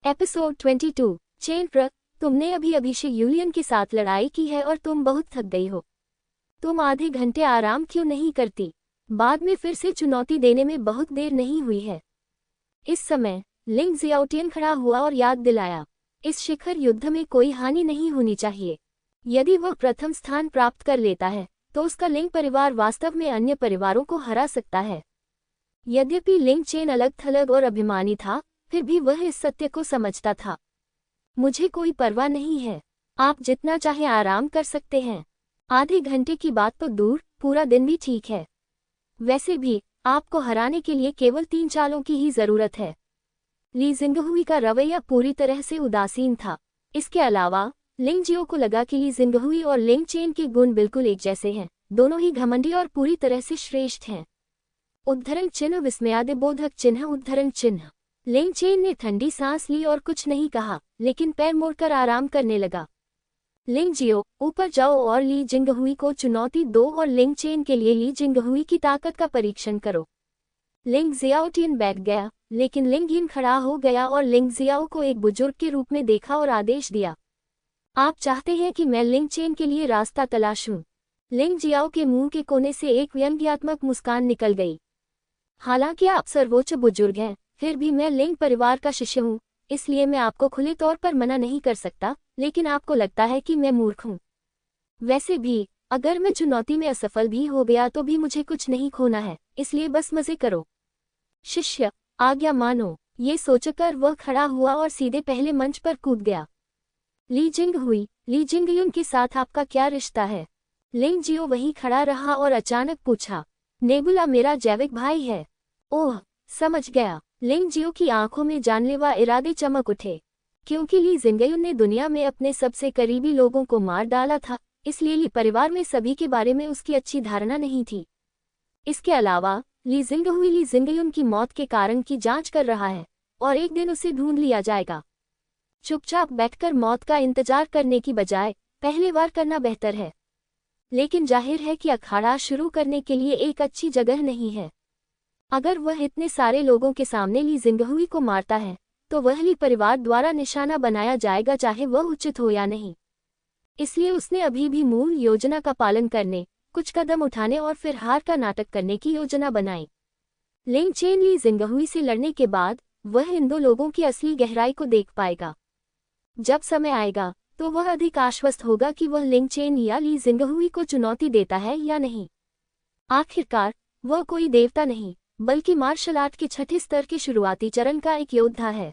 Episode 22। Chain truck. तुमने अभी अभिषेक Julian के साथ लड़ाई की है और तुम बहुत थक गई हो। तुम आधे घंटे आराम क्यों नहीं करती? बाद में फिर से चुनौती देने में बहुत देर नहीं हुई है। इस समय लिंग जियाओटियन खड़ा हुआ और याद दिलाया, इस शिखर युद्ध में कोई हानि नहीं होनी चाहिए। यदि वह प्रथम स्थान प्राप्त कर लेता है तो उसका लिंग परिवार वास्तव में अन्य परिवारों को हरा सकता है। यद्यपि लिंग चेन अलग थलग और अभिमानी था, फिर भी वह इस सत्य को समझता था। मुझे कोई परवाह नहीं है, आप जितना चाहे आराम कर सकते हैं। आधे घंटे की बात तो दूर, पूरा दिन भी ठीक है। वैसे भी आपको हराने के लिए केवल 3 चालों की ही जरूरत है। ली जिंगहुई का रवैया पूरी तरह से उदासीन था। इसके अलावा लिंग जियो को लगा कि ली जिंगहुई और लिंग चेन के गुण बिल्कुल एक जैसे हैं, दोनों ही घमंडी और पूरी तरह से श्रेष्ठ हैं। उद्धरण चिन्ह विस्मयादिबोधक चिन्ह उद्धरण चिन्ह। लिंग चेन ने ठंडी सांस ली और कुछ नहीं कहा, लेकिन पैर मोड़कर आराम करने लगा। लिंग जियो, ऊपर जाओ और ली जिंगहुई को चुनौती दो और लिंग चेन के लिए ली जिंगहुई की ताकत का परीक्षण करो। लिंग जियाओटियन बैठ गया, लेकिन लिंग यिन खड़ा हो गया और लिंग जियाओ को एक बुजुर्ग के रूप में देखा और आदेश दिया, आप चाहते हैं कि मैं लिंग चेन के लिए रास्ता तलाशूं? लिंग जियाओ के मुंह के कोने से एक व्यंग्यात्मक मुस्कान निकल गई। हालांकि आप सर्वोच्च बुजुर्ग हैं, फिर भी मैं लिंग परिवार का शिष्य हूँ, इसलिए मैं आपको खुले तौर पर मना नहीं कर सकता, लेकिन आपको लगता है कि मैं मूर्ख हूँ। वैसे भी अगर मैं चुनौती में असफल भी हो गया तो भी मुझे कुछ नहीं खोना है, इसलिए बस मजे करो। शिष्य, आज्ञा मानो। ये सोचकर वह खड़ा हुआ और सीधे पहले मंच पर कूद गया। ली जिंगहुई, ली जिंगयुन के साथ आपका क्या रिश्ता है? लिंग जियो वहीं खड़ा रहा और अचानक पूछा। नेबुला मेरा जैविक भाई है। ओह, समझ गया। लिंग जियो की आंखों में जानलेवा इरादे चमक उठे। क्योंकि ली जिंगयुन ने दुनिया में अपने सबसे करीबी लोगों को मार डाला था, इसलिए ली परिवार में सभी के बारे में उसकी अच्छी धारणा नहीं थी। इसके अलावा ली जिंगहुई ली जिंगयुन की मौत के कारण की जांच कर रहा है और एक दिन उसे ढूंढ लिया जाएगा। चुपचाप बैठकर मौत का इंतजार करने की बजाय पहले वार करना बेहतर है। लेकिन जाहिर है कि अखाड़ा शुरू करने के लिए एक अच्छी जगह नहीं है। अगर वह इतने सारे लोगों के सामने ली जिंगहुई को मारता है तो वह ली परिवार द्वारा निशाना बनाया जाएगा, चाहे वह उचित हो या नहीं। इसलिए उसने अभी भी मूल योजना का पालन करने, कुछ कदम उठाने और फिर हार का नाटक करने की योजना बनाई। लिंग चेन ली जिंगहुई से लड़ने के बाद वह इन दो लोगों की असली गहराई को देख पाएगा। जब समय आएगा तो वह अधिक आश्वस्त होगा कि वह लिंग चेन या ली जिंगहुई को चुनौती देता है या नहीं। आखिरकार वह कोई देवता नहीं, बल्कि मार्शल आर्ट के 6ठे स्तर के शुरुआती चरण का एक योद्धा है।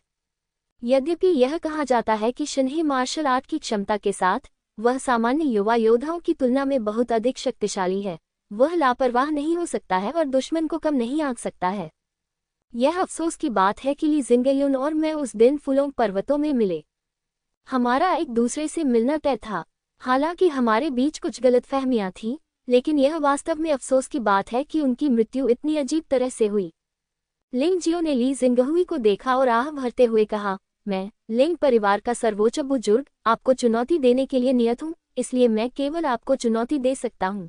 यद्यपि यह कहा जाता है कि शिन्हे मार्शल आर्ट की क्षमता के साथ वह सामान्य युवा योद्धाओं की तुलना में बहुत अधिक शक्तिशाली है, वह लापरवाह नहीं हो सकता है और दुश्मन को कम नहीं आंक सकता है। यह अफसोस की बात है कि ली जिंगयुन और मैं उस दिन फुलोंग पर्वतों में मिले। हमारा एक दूसरे से मिलना तय था। हालांकि हमारे बीच कुछ गलतफहमियां थीं, लेकिन यह वास्तव में अफसोस की बात है कि उनकी मृत्यु इतनी अजीब तरह से हुई। लिंग जियो ने ली जिंगहुई को देखा और आह भरते हुए कहा, मैं लिंग परिवार का सर्वोच्च बुजुर्ग आपको चुनौती देने के लिए नियत हूँ, इसलिए मैं केवल आपको चुनौती दे सकता हूँ।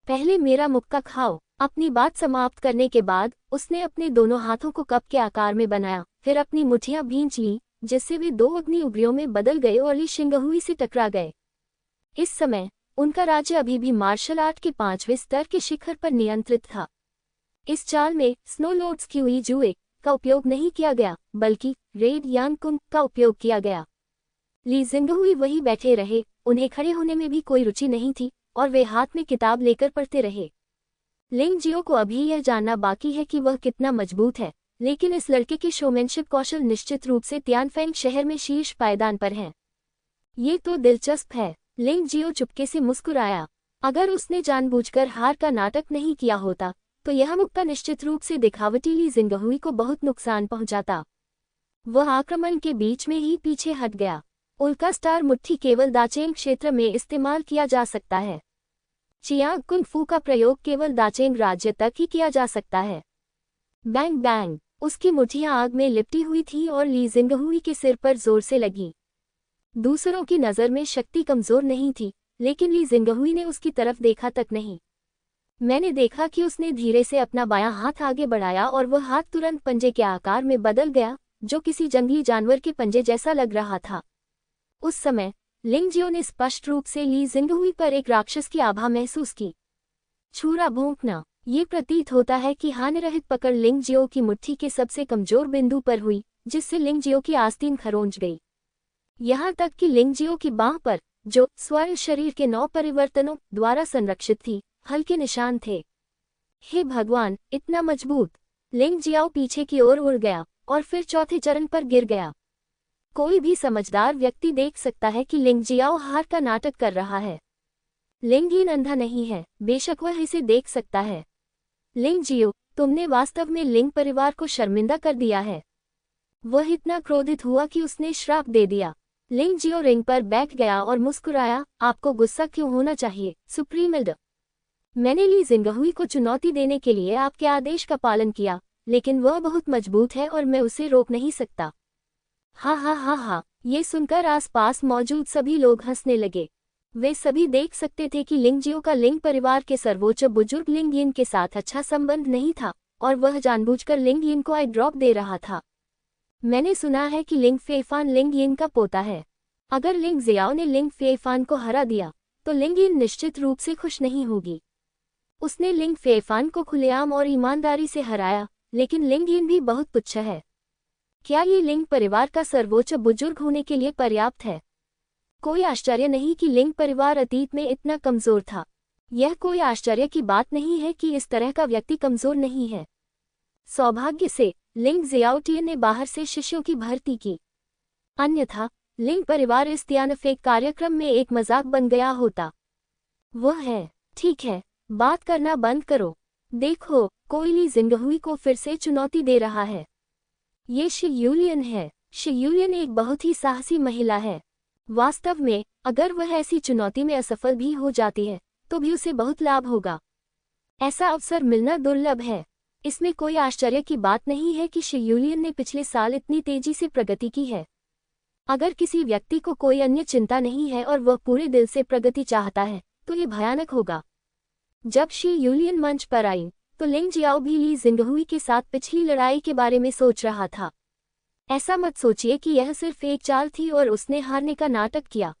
पहले मेरा मुक्का खाओ। अपनी बात समाप्त करने के बाद उसने अपने दोनों हाथों को कप के आकार में बनाया, फिर अपनी मुठ्ठियां भींच ली, जिससे वे 2 अग्नि उग्रियों में बदल गए और ली जिंगहुई से टकरा गए। इस समय उनका राज्य अभी भी मार्शल आर्ट के 5वें स्तर के शिखर पर नियंत्रित था। इस चाल में स्नो लॉर्ड्स क्यूई जुए का उपयोग नहीं किया गया, बल्कि रेड यांग कुंग का उपयोग किया गया। ली जिंगहुई वहीं बैठे रहे, उन्हें खड़े होने में भी कोई रुचि नहीं थी और वे हाथ में किताब लेकर पढ़ते रहे। लिंग जियो को अभी यह जानना बाकी है कि वह कितना मजबूत है, लेकिन इस लड़के के शोमैनशिप कौशल निश्चित रूप से तियानफेंग शहर में शीर्ष पायदान पर हैं। ये तो दिलचस्प है। लिंग जियो चुपके से मुस्कुराया। अगर उसने जानबूझकर हार का नाटक नहीं किया होता तो यह मुक्का निश्चित रूप से दिखावटी ली जिंगहुई को बहुत नुकसान पहुंचाता। वह आक्रमण के बीच में ही पीछे हट गया। उल्का स्टार मुट्ठी केवल दाचेंग क्षेत्र में इस्तेमाल किया जा सकता है। चियांग कुंग फू का प्रयोग केवल दाचेंग राज्य तक ही किया जा सकता है। बैंग बैंग, उसकी मुट्ठियां आग में लिपटी हुई थीं और ली जिंगहुई के सिर पर जोर से लगी। दूसरों की नज़र में शक्ति कमजोर नहीं थी, लेकिन ली जिंगहुई ने उसकी तरफ देखा तक नहीं। मैंने देखा कि उसने धीरे से अपना बायां हाथ आगे बढ़ाया और वह हाथ तुरंत पंजे के आकार में बदल गया, जो किसी जंगली जानवर के पंजे जैसा लग रहा था। उस समय लिंग जियो ने स्पष्ट रूप से ली जिंगहुई पर एक राक्षस की आभा महसूस की। छुरा भोंकना। ये प्रतीत होता है कि हानिरहित पकड़ लिंग जियो की मुट्ठी के सबसे कमजोर बिंदु पर हुई, जिससे लिंग जियो की आस्तीन खरोंच गई। यहाँ तक कि लिंग जियो की बांह पर, जो स्वर्ण शरीर के 9 परिवर्तनों द्वारा संरक्षित थी, हल्के निशान थे। हे भगवान, इतना मजबूत! लिंग जियाओ पीछे की ओर उड़ गया और फिर चौथे चरण पर गिर गया। कोई भी समझदार व्यक्ति देख सकता है कि लिंग जियाओ हार का नाटक कर रहा है। लिंग यिन अंधा नहीं है, बेशक वह इसे देख सकता है। लिंग जियो, तुमने वास्तव में लिंग परिवार को शर्मिंदा कर दिया है। वह इतना क्रोधित हुआ कि उसने श्राप दे दिया। लिंग जियो रिंग पर बैठ गया और मुस्कुराया, आपको गुस्सा क्यों होना चाहिए, सुप्रीम एल्डर? मैंने ली जिंगहुई को चुनौती देने के लिए आपके आदेश का पालन किया, लेकिन वह बहुत मजबूत है और मैं उसे रोक नहीं सकता। हा हा हा हा, ये सुनकर आसपास मौजूद सभी लोग हंसने लगे। वे सभी देख सकते थे कि लिंग जियो का लिंग परिवार के सर्वोच्च बुजुर्ग लिंग यिन के साथ अच्छा संबंध नहीं था और वह जानबूझकर लिंग यिन को आई ड्रॉप दे रहा था। मैंने सुना है कि लिंग फेफान लिंग यिन का पोता है। अगर लिंग जियाओ ने लिंग फेफान को हरा दिया तो लिंग यिन निश्चित रूप से खुश नहीं होगी। उसने लिंग फेफान को खुलेआम और ईमानदारी से हराया, लेकिन लिंग यिन भी बहुत तुच्छ है। क्या ये लिंग परिवार का सर्वोच्च बुजुर्ग होने के लिए पर्याप्त है? कोई आश्चर्य नहीं कि लिंग परिवार अतीत में इतना कमजोर था। यह कोई आश्चर्य की बात नहीं है कि इस तरह का व्यक्ति कमजोर नहीं है। सौभाग्य से लिंग जियाओटियन ने बाहर से शिष्यों की भर्ती की, अन्यथा लिंग परिवार इस तियानफेक कार्यक्रम में एक मजाक बन गया होता। वह है, ठीक है, बात करना बंद करो। देखो, कोई ली जिंगहुई को फिर से चुनौती दे रहा है। ये शी यूलियन है। शी यूलियन एक बहुत ही साहसी महिला है। वास्तव में, अगर वह ऐसी चुनौती में असफल भी हो जाती है, तो भी उसे बहुत लाभ होगा। ऐसा अवसर मिलना दुर्लभ है। इसमें कोई आश्चर्य की बात नहीं है कि शी यूलियन ने पिछले साल इतनी तेजी से प्रगति की है। अगर किसी व्यक्ति को कोई अन्य चिंता नहीं है और वह पूरे दिल से प्रगति चाहता है, तो ये भयानक होगा। जब शी यूलियन मंच पर आई, तो लिंग जियाओ भी ली जिंगहुई के साथ पिछली लड़ाई के बारे में सोच रहा था। ऐसा मत सोचिए कि यह सिर्फ एक चाल थी और उसने हारने का नाटक किया।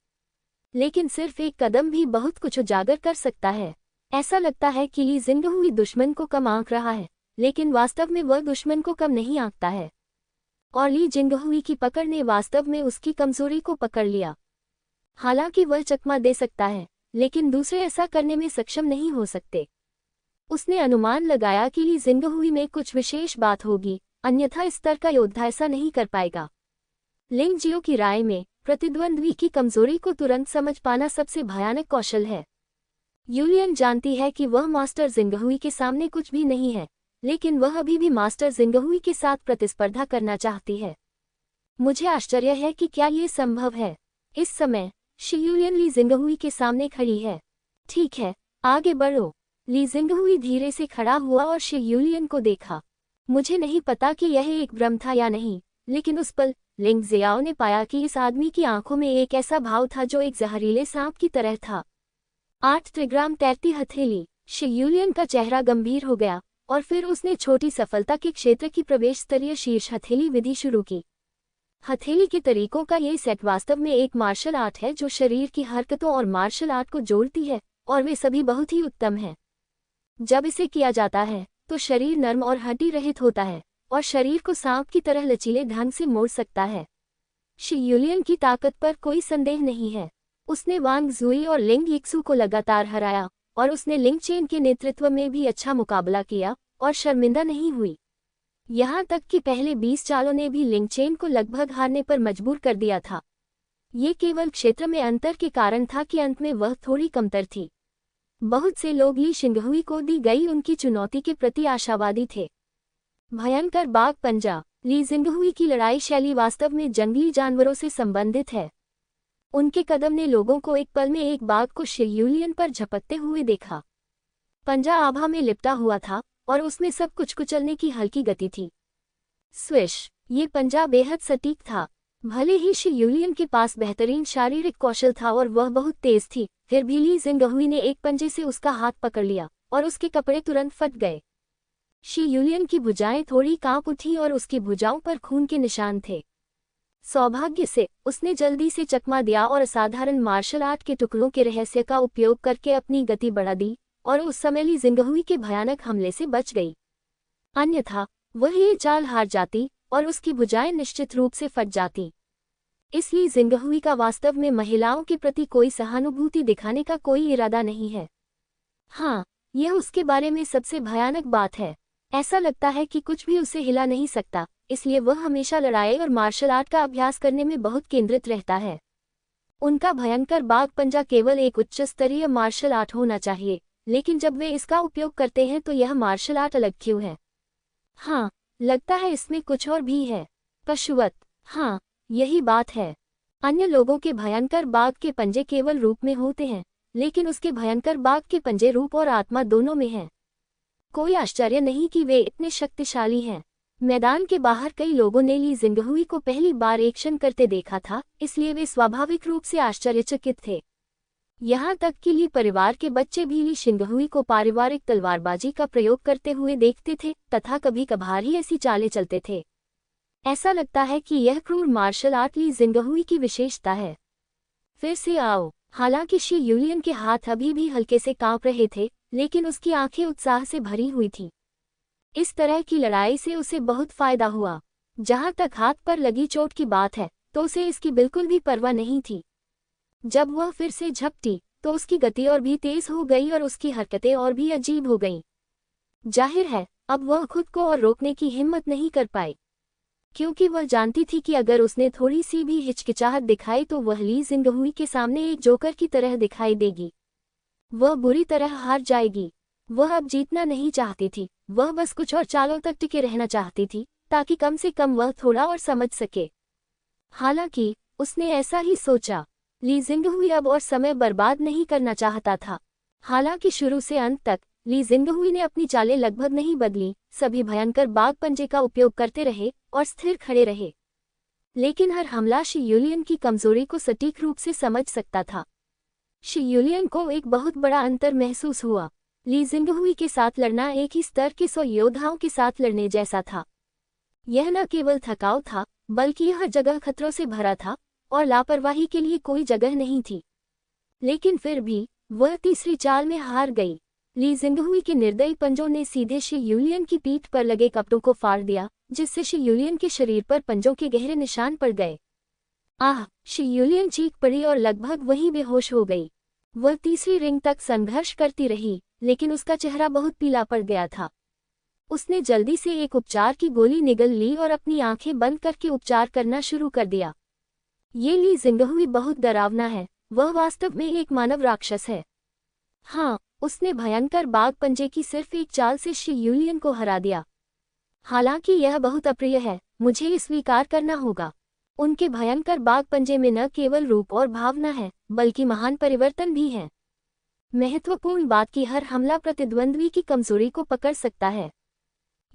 लेकिन सिर्फ एक कदम भी बहुत कुछ उजागर कर सकता है। ऐसा लगता है कि ली जिंगहुई दुश्मन को कम आंक रहा है, लेकिन वास्तव में वह दुश्मन को कम नहीं आंकता है। और ली जिंगहुई की पकड़ ने वास्तव में उसकी कमजोरी को पकड़ लिया। हालांकि वह चकमा दे सकता है, लेकिन दूसरे ऐसा करने में सक्षम नहीं हो सकते। उसने अनुमान लगाया कि ली जिंगहुई में कुछ विशेष बात होगी, अन्यथा इस स्तर का योद्धा ऐसा नहीं कर पाएगा। लिंग जियो की राय में प्रतिद्वंद्वी की कमजोरी को तुरंत समझ पाना सबसे भयानक कौशल है। यूलियन जानती है कि वह मास्टर जिंगहुई के सामने कुछ भी नहीं है, लेकिन वह अभी भी मास्टर जिंगहुई के साथ प्रतिस्पर्धा करना चाहती है। मुझे आश्चर्य है कि क्या ये संभव है। इस समय शी यूलियन ली जिंगहुई के सामने खड़ी है। ठीक है, आगे बढ़ो। ली जिंगहुई धीरे से खड़ा हुआ और शी यूलियन को देखा। मुझे नहीं पता कि यह एक भ्रम था या नहीं, लेकिन उस पल लिंग जियाओ ने पाया कि इस आदमी की आंखों में एक ऐसा भाव था जो एक जहरीले सांप की तरह था। 8 त्रिग्राम तैरती हथेली। शी यूलियन का चेहरा गंभीर हो गया और फिर उसने छोटी सफलता के क्षेत्र की प्रवेश स्तरीय शीर्ष हथेली विधि शुरू की। हथेली के तरीकों का ये सेट वास्तव में एक मार्शल आर्ट है जो शरीर की हरकतों और मार्शल आर्ट को जोड़ती है, और वे सभी बहुत ही उत्तम हैं। जब इसे किया जाता है तो शरीर नर्म और हड्डी रहित होता है और शरीर को सांप की तरह लचीले ढंग से मोड़ सकता है। शी यूलियन की ताकत पर कोई संदेह नहीं है। उसने वांग जुई और लिंग यिक्सू को लगातार हराया और उसने लिंग चेन के नेतृत्व में भी अच्छा मुकाबला किया और शर्मिंदा नहीं हुई। यहाँ तक कि पहले 20 चालों ने भी लिंग चेन को लगभग हारने पर मजबूर कर दिया था। ये केवल क्षेत्र में अंतर के कारण था कि अंत में वह थोड़ी कमतर थी। बहुत से लोग ली जिंगहुई को दी गई उनकी चुनौती के प्रति आशावादी थे। भयंकर बाघ पंजा। ली जिंगहुई की लड़ाई शैली वास्तव में जंगली जानवरों से संबंधित है। उनके कदम ने लोगों को एक पल में एक बाघ को शी यूलियन पर झपटते हुए देखा। पंजा आभा में लिपटा हुआ था और उसमें सब कुछ कुचलने की हल्की गति थी। स्विश। ये पंजा बेहद सटीक था। भले ही शी यूलियन के पास बेहतरीन शारीरिक कौशल था और वह बहुत तेज थी, फिर भी ली जिंगहुई ने एक पंजे से उसका हाथ पकड़ लिया और उसके कपड़े तुरंत फट गए। शी यूलियन की भुजाएं थोड़ी कांप उठी और उसकी भुजाओं पर खून के निशान थे। सौभाग्य से उसने जल्दी से चकमा दिया और असाधारण मार्शल आर्ट के टुकड़ों के रहस्य का उपयोग करके अपनी गति बढ़ा दी और उस समय ली जिंगहुई के भयानक हमले से बच गई। अन्यथा वह ये चाल हार जाती और उसकी भुजाएं निश्चित रूप से फट जाती। इसलिए जिंगहुई का वास्तव में महिलाओं के प्रति कोई सहानुभूति दिखाने का कोई इरादा नहीं है। हाँ, यह उसके बारे में सबसे भयानक बात है। ऐसा लगता है कि कुछ भी उसे हिला नहीं सकता, इसलिए वह हमेशा लड़ाई और मार्शल आर्ट का अभ्यास करने में बहुत केंद्रित रहता है। उनका भयंकर बाघ पंजा केवल एक उच्च स्तरीय मार्शल आर्ट होना चाहिए, लेकिन जब वे इसका उपयोग करते हैं तो यह मार्शल आर्ट अलग क्यों है? हाँ, लगता है इसमें कुछ और भी है। पशुवत, हाँ, यही बात है। अन्य लोगों के भयंकर बाघ के पंजे केवल रूप में होते हैं, लेकिन उसके भयंकर बाघ के पंजे रूप और आत्मा दोनों में हैं। कोई आश्चर्य नहीं कि वे इतने शक्तिशाली हैं। मैदान के बाहर कई लोगों ने ली जिंगहुई को पहली बार एक्शन करते देखा था, इसलिए वे स्वाभाविक रूप से आश्चर्यचकित थे। यहाँ तक कि ली परिवार के बच्चे भी ली जिंगहुई को पारिवारिक तलवारबाजी का प्रयोग करते हुए देखते थे तथा कभी कभार ही ऐसी चालें चलते थे। ऐसा लगता है कि यह क्रूर मार्शल आर्ट ली जिंगहुई की विशेषता है। फिर से आओ। हालांकि शी यूलियन के हाथ अभी भी हल्के से कांप रहे थे, लेकिन उसकी आंखें उत्साह से भरी हुई थीं। इस तरह की लड़ाई से उसे बहुत फायदा हुआ। जहां तक हाथ पर लगी चोट की बात है, तो उसे इसकी बिल्कुल भी परवाह नहीं थी। जब वह फिर से झपटी तो उसकी गति और भी तेज हो गई और उसकी हरकतें और भी अजीब हो गईं। जाहिर है, अब वह खुद को और रोकने की हिम्मत नहीं कर पाई, क्योंकि वह जानती थी कि अगर उसने थोड़ी सी भी हिचकिचाहट दिखाई तो वह ली जिंगहुई के सामने एक जोकर की तरह दिखाई देगी। वह बुरी तरह हार जाएगी। वह अब जीतना नहीं चाहती थी, वह बस कुछ और चालों तक टिके रहना चाहती थी, ताकि कम से कम वह थोड़ा और समझ सके। हालांकि उसने ऐसा ही सोचा। ली जिंगहुई अब और समय बर्बाद नहीं करना चाहता था। हालांकि शुरू से अंत तक ली जिंगहुई ने अपनी चालें लगभग नहीं बदली, सभी भयंकर बाघ पंजे का उपयोग करते रहे और स्थिर खड़े रहे। लेकिन हर हमला शी यूलियन की कमजोरी को सटीक रूप से समझ सकता था। शी यूलियन को एक बहुत बड़ा अंतर महसूस हुआ। ली जिंगहुई के साथ लड़ना एक ही स्तर के 100 योद्धाओं के साथ लड़ने जैसा था। यह न केवल थकाऊ था, बल्कि हर जगह खतरों से भरा था और लापरवाही के लिए कोई जगह नहीं थी। लेकिन फिर भी वह तीसरी चाल में हार गई। ली जिंगहुई के निर्दयी पंजों ने सीधे शी यूलियन की पीठ पर लगे कपड़ों को फाड़ दिया, जिससे शी यूलियन के शरीर पर पंजों के गहरे निशान पड़ गए। आह! शी यूलियन चीख पड़ी और लगभग वहीं बेहोश हो गई। वह तीसरी रिंग तक संघर्ष करती रही, लेकिन उसका चेहरा बहुत पीला पड़ गया था। उसने जल्दी से एक उपचार की गोली निगल ली और अपनी आंखें बंद करके उपचार करना शुरू कर दिया। ये ली जिंगहुई बहुत डरावना है। वह वास्तव में एक मानव राक्षस है। हाँ, उसने भयंकर बाघ पंजे की सिर्फ एक चाल से शी यूलियन को हरा दिया। हालांकि यह बहुत अप्रिय है, मुझे ये स्वीकार करना होगा। उनके भयंकर बाघ पंजे में न केवल रूप और भावना है, बल्कि महान परिवर्तन भी है। महत्वपूर्ण बात कि हर हमला प्रतिद्वंद्वी की कमजोरी को पकड़ सकता है।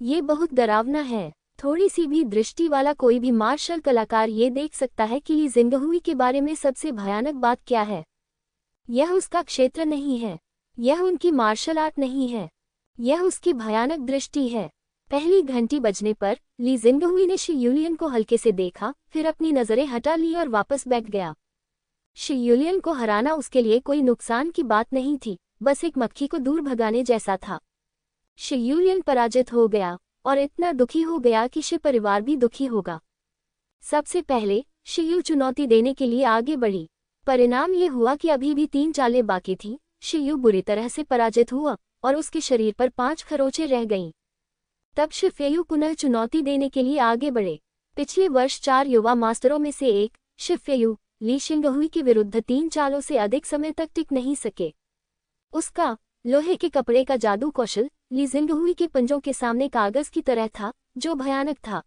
ये बहुत डरावना है। थोड़ी सी भी दृष्टि वाला कोई भी मार्शल कलाकार ये देख सकता है कि ली जिंगहुई के बारे में सबसे भयानक बात क्या है। यह उसका क्षेत्र नहीं है, यह उनकी मार्शल आर्ट नहीं है, यह उसकी भयानक दृष्टि है। पहली घंटी बजने पर ली जिंगहुई ने शी यूलियन को हल्के से देखा, फिर अपनी नजरें हटा ली और वापस बैठ गया। शी यूलियन को हराना उसके लिए कोई नुकसान की बात नहीं थी, बस एक मक्खी को दूर भगाने जैसा था। शी यूलियन पराजित हो गया और इतना दुखी हो गया कि शी परिवार भी दुखी होगा। सबसे पहले शी यू चुनौती देने के लिए आगे बढ़ी। परिणाम ये हुआ कि अभी भी 3 चालें बाकी थीं। शी यू बुरी तरह से पराजित हुआ और उसके शरीर पर 5 खरोंचें रह गईं। तब शिफेयू पुनः चुनौती देने के लिए आगे बढ़े। पिछले वर्ष 4 युवा मास्टरों में से एक शिफेयू ली जिंगहुई के विरुद्ध 3 चालों से अधिक समय तक टिक नहीं सके। उसका लोहे के कपड़े का जादू कौशल ली जिंगहुई के पंजों के सामने कागज की तरह था, जो भयानक था।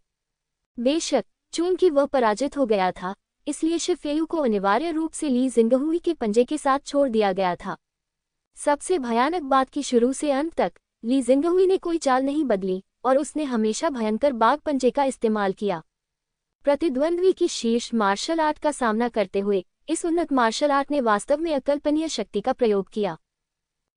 बेशक चूंकि वह पराजित हो गया था, इसलिए शिफेयू को अनिवार्य रूप से ली जिंगहुई के पंजे के साथ छोड़ दिया गया था। सबसे भयानक बात कि शुरू से अंत तक ली जिंगहुई ने कोई चाल नहीं बदली और उसने हमेशा भयंकर बाघ पंजे का इस्तेमाल किया। प्रतिद्वंद्वी की शीर्ष मार्शल आर्ट का सामना करते हुए इस उन्नत मार्शल आर्ट ने वास्तव में अकल्पनीय शक्ति का प्रयोग किया।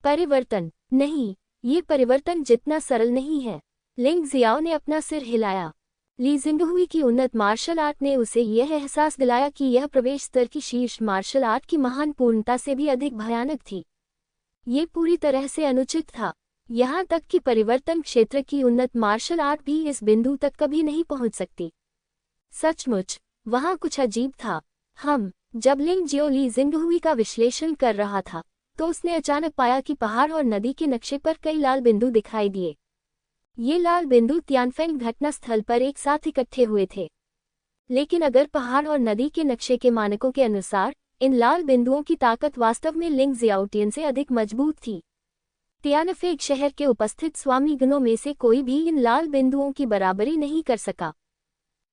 परिवर्तन नहीं, ये परिवर्तन जितना सरल नहीं है। लिंग जियाओ ने अपना सिर हिलाया। ली जिंगहुई की उन्नत मार्शल आर्ट ने उसे यह एहसास दिलाया कि यह प्रवेश स्तर की शीर्ष मार्शल आर्ट की महान पूर्णता से भी अधिक भयानक थी। ये पूरी तरह से अनुचित था, यहाँ तक कि परिवर्तन क्षेत्र की उन्नत मार्शल आर्ट भी इस बिंदु तक कभी नहीं पहुंच सकती। सचमुच वहाँ कुछ अजीब था। जब लिंग जियो ली जिंगहुई का विश्लेषण कर रहा था तो उसने अचानक पाया कि पहाड़ और नदी के नक्शे पर कई लाल बिंदु दिखाई दिए। ये लाल बिंदु तियानफेंग घटनास्थल पर एक साथ इकट्ठे हुए थे। लेकिन अगर पहाड़ और नदी के नक्शे के मानकों के अनुसार इन लाल बिंदुओं की ताकत वास्तव में लिंग जियाओटियन से अधिक मजबूत थी। तियानफेंग शहर के उपस्थित स्वामीगणों में से कोई भी इन लाल बिंदुओं की बराबरी नहीं कर सका।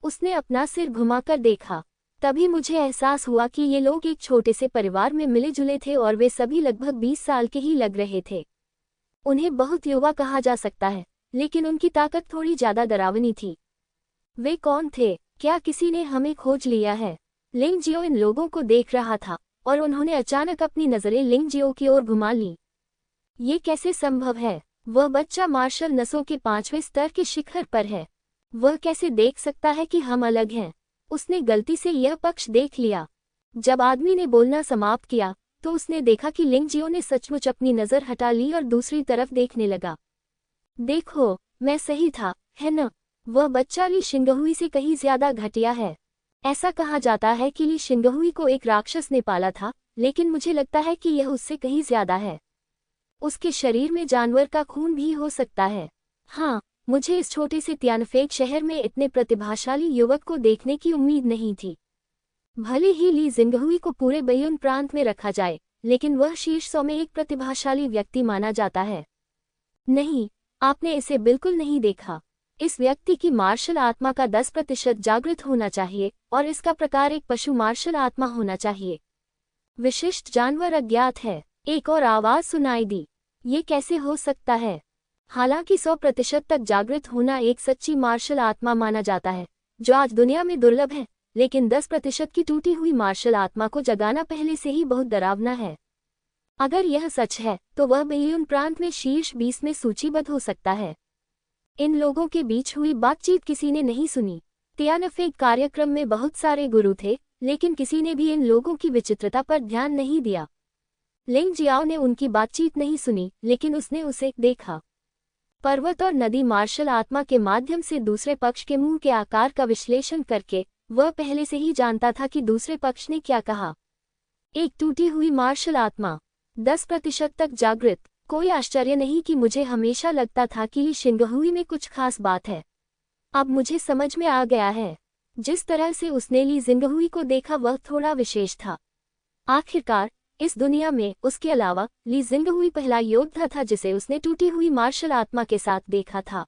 उसने अपना सिर घुमाकर देखा। तभी मुझे एहसास हुआ कि ये लोग एक छोटे से परिवार में मिले जुले थे और वे सभी लगभग 20 साल के ही लग रहे थे। उन्हें बहुत युवा कहा जा सकता है, लेकिन उनकी ताकत थोड़ी ज्यादा डरावनी थी। वे कौन थे? क्या किसी ने हमें खोज लिया है? लिंग जियो इन लोगों को देख रहा था और उन्होंने अचानक अपनी नजरें लिंग जियो की ओर घुमा ली। ये कैसे संभव है? वह बच्चा मार्शल नसों के 5वें स्तर के शिखर पर है। वह कैसे देख सकता है कि हम अलग हैं? उसने गलती से यह पक्ष देख लिया। जब आदमी ने बोलना समाप्त किया तो उसने देखा कि लिंग जियो ने सचमुच अपनी नजर हटा ली और दूसरी तरफ देखने लगा। देखो, मैं सही था, है न? वह बच्चा ली शिंगहुई से कहीं ज्यादा घटिया है। ऐसा कहा जाता है कि ली शिंगहुई को एक राक्षस ने पाला था, लेकिन मुझे लगता है कि यह उससे कहीं ज्यादा है। उसके शरीर में जानवर का खून भी हो सकता है। हाँ, मुझे इस छोटे से तियानफेंग शहर में इतने प्रतिभाशाली युवक को देखने की उम्मीद नहीं थी। भले ही ली जिंगहुई को पूरे बयून प्रांत में रखा जाए, लेकिन वह शीर्ष 100 में एक प्रतिभाशाली व्यक्ति माना जाता है। नहीं, आपने इसे बिल्कुल नहीं देखा। इस व्यक्ति की मार्शल आत्मा का 10% जागृत होना चाहिए और इसका प्रकार एक पशु मार्शल आत्मा होना चाहिए। विशिष्ट जानवर अज्ञात है। एक और आवाज सुनाई दी। ये कैसे हो सकता है? हालांकि 100% तक जागृत होना एक सच्ची मार्शल आत्मा माना जाता है, जो आज दुनिया में दुर्लभ है, लेकिन 10% की टूटी हुई मार्शल आत्मा को जगाना पहले से ही बहुत डरावना है। अगर यह सच है तो वह बेयून प्रांत में शीर्ष 20 में सूचीबद्ध हो सकता है। इन लोगों के बीच हुई बातचीत किसी ने नहीं सुनी। तियानफेंग कार्यक्रम में बहुत सारे गुरु थे, लेकिन किसी ने भी इन लोगों की विचित्रता पर ध्यान नहीं दिया। लिंग जियाओ ने उनकी बातचीत नहीं सुनी, लेकिन उसने उसे देखा। पर्वत और नदी मार्शल आत्मा के माध्यम से दूसरे पक्ष के मुंह के आकार का विश्लेषण करके वह पहले से ही जानता था कि दूसरे पक्ष ने क्या कहा। एक टूटी हुई मार्शल आत्मा, 10% तक जागृत। कोई आश्चर्य नहीं कि मुझे हमेशा लगता था कि ली शिंगहुई में कुछ खास बात है। अब मुझे समझ में आ गया है। जिस तरह से उसने ली जिंगहुई को देखा वह थोड़ा विशेष था। आखिरकार इस दुनिया में उसके अलावा ली जिंगहुई पहला योद्धा था जिसे उसने टूटी हुई मार्शल आत्मा के साथ देखा था।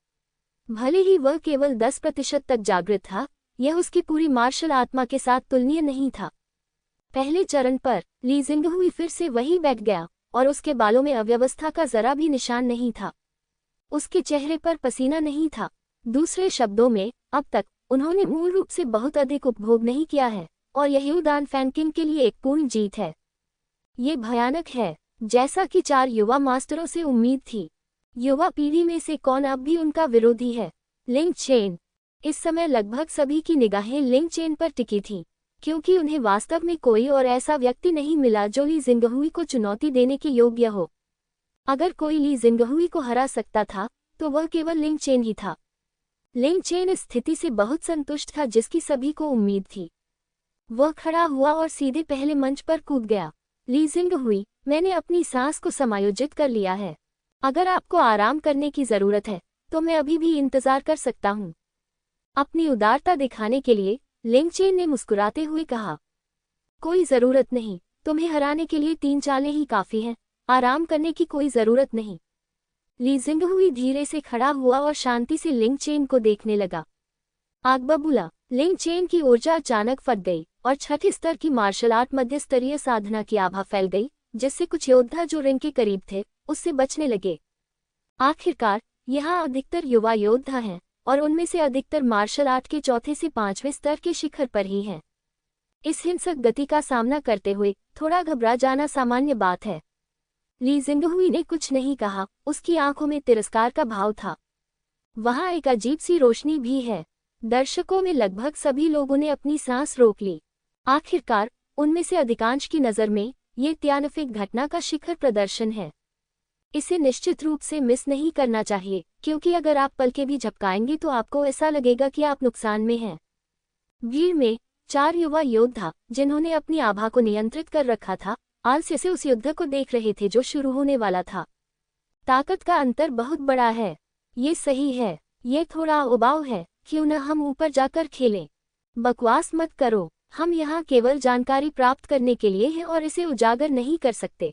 भले ही वह केवल 10% तक जागृत था, यह उसकी पूरी मार्शल आत्मा के साथ तुलनीय नहीं था। पहले चरण पर ली जिंगहुई फिर से वहीं बैठ गया और उसके बालों में अव्यवस्था का जरा भी निशान नहीं था। उसके चेहरे पर पसीना नहीं था। दूसरे शब्दों में, अब तक उन्होंने मूल रूप से बहुत अधिक उपभोग नहीं किया है और यही उदान फैनकिन के लिए एक पूर्ण जीत है। ये भयानक है, जैसा कि 4 युवा मास्टरों से उम्मीद थी। युवा पीढ़ी में से कौन अब भी उनका विरोधी है? लिंग चेन। इस समय लगभग सभी की निगाहें लिंग चेन पर टिकी थीं, क्योंकि उन्हें वास्तव में कोई और ऐसा व्यक्ति नहीं मिला जो ली जिंगहुई को चुनौती देने के योग्य हो। अगर कोई ली जिंगहुई को हरा सकता था तो वह केवल लिंग चेन ही था। लिंग चेन इस स्थिति से बहुत संतुष्ट था जिसकी सभी को उम्मीद थी। वह खड़ा हुआ और सीधे पहले मंच पर कूद गया। ली जिंगहुई, मैंने अपनी सांस को समायोजित कर लिया है। अगर आपको आराम करने की जरूरत है तो मैं अभी भी इंतजार कर सकता हूँ। अपनी उदारता दिखाने के लिए लिंग चेन ने मुस्कुराते हुए कहा, कोई जरूरत नहीं, तुम्हें हराने के लिए 3 चालें ही काफी हैं, आराम करने की कोई जरूरत नहीं। ली जिंगहुई धीरे से खड़ा हुआ और शांति से लिंग चेन को देखने लगा। आग बबूला। लिंग चेन की ऊर्जा अचानक फट गई और 6ठ स्तर की मार्शल आर्ट मध्य स्तरीय साधना की आभा फैल गई, जिससे कुछ योद्धा जो रिंग के करीब थे उससे बचने लगे। आखिरकार यहाँ अधिकतर युवा योद्धा हैं और उनमें से अधिकतर मार्शल आर्ट के 4थे से 5वें स्तर के शिखर पर ही हैं। इस हिंसक गति का सामना करते हुए थोड़ा घबरा जाना सामान्य बात है। ली जिंगहुई ने कुछ नहीं कहा, उसकी आंखों में तिरस्कार का भाव था। वहाँ एक अजीब सी रोशनी भी है। दर्शकों में लगभग सभी लोगों ने अपनी सांस रोक ली। आखिरकार उनमें से अधिकांश की नज़र में ये त्यानफिक घटना का शिखर प्रदर्शन है। इसे निश्चित रूप से मिस नहीं करना चाहिए, क्योंकि अगर आप पलकें भी झपकाएंगे तो आपको ऐसा लगेगा कि आप नुकसान में हैं। भीड़ में 4 युवा योद्धा, जिन्होंने अपनी आभा को नियंत्रित कर रखा था, आलस्य से उस युद्ध को देख रहे थे जो शुरू होने वाला था। ताकत का अंतर बहुत बड़ा है। ये सही है, ये थोड़ा उबाऊ है, क्यों न हम ऊपर जाकर खेलें। बकवास मत करो, हम यहाँ केवल जानकारी प्राप्त करने के लिए हैं और इसे उजागर नहीं कर सकते।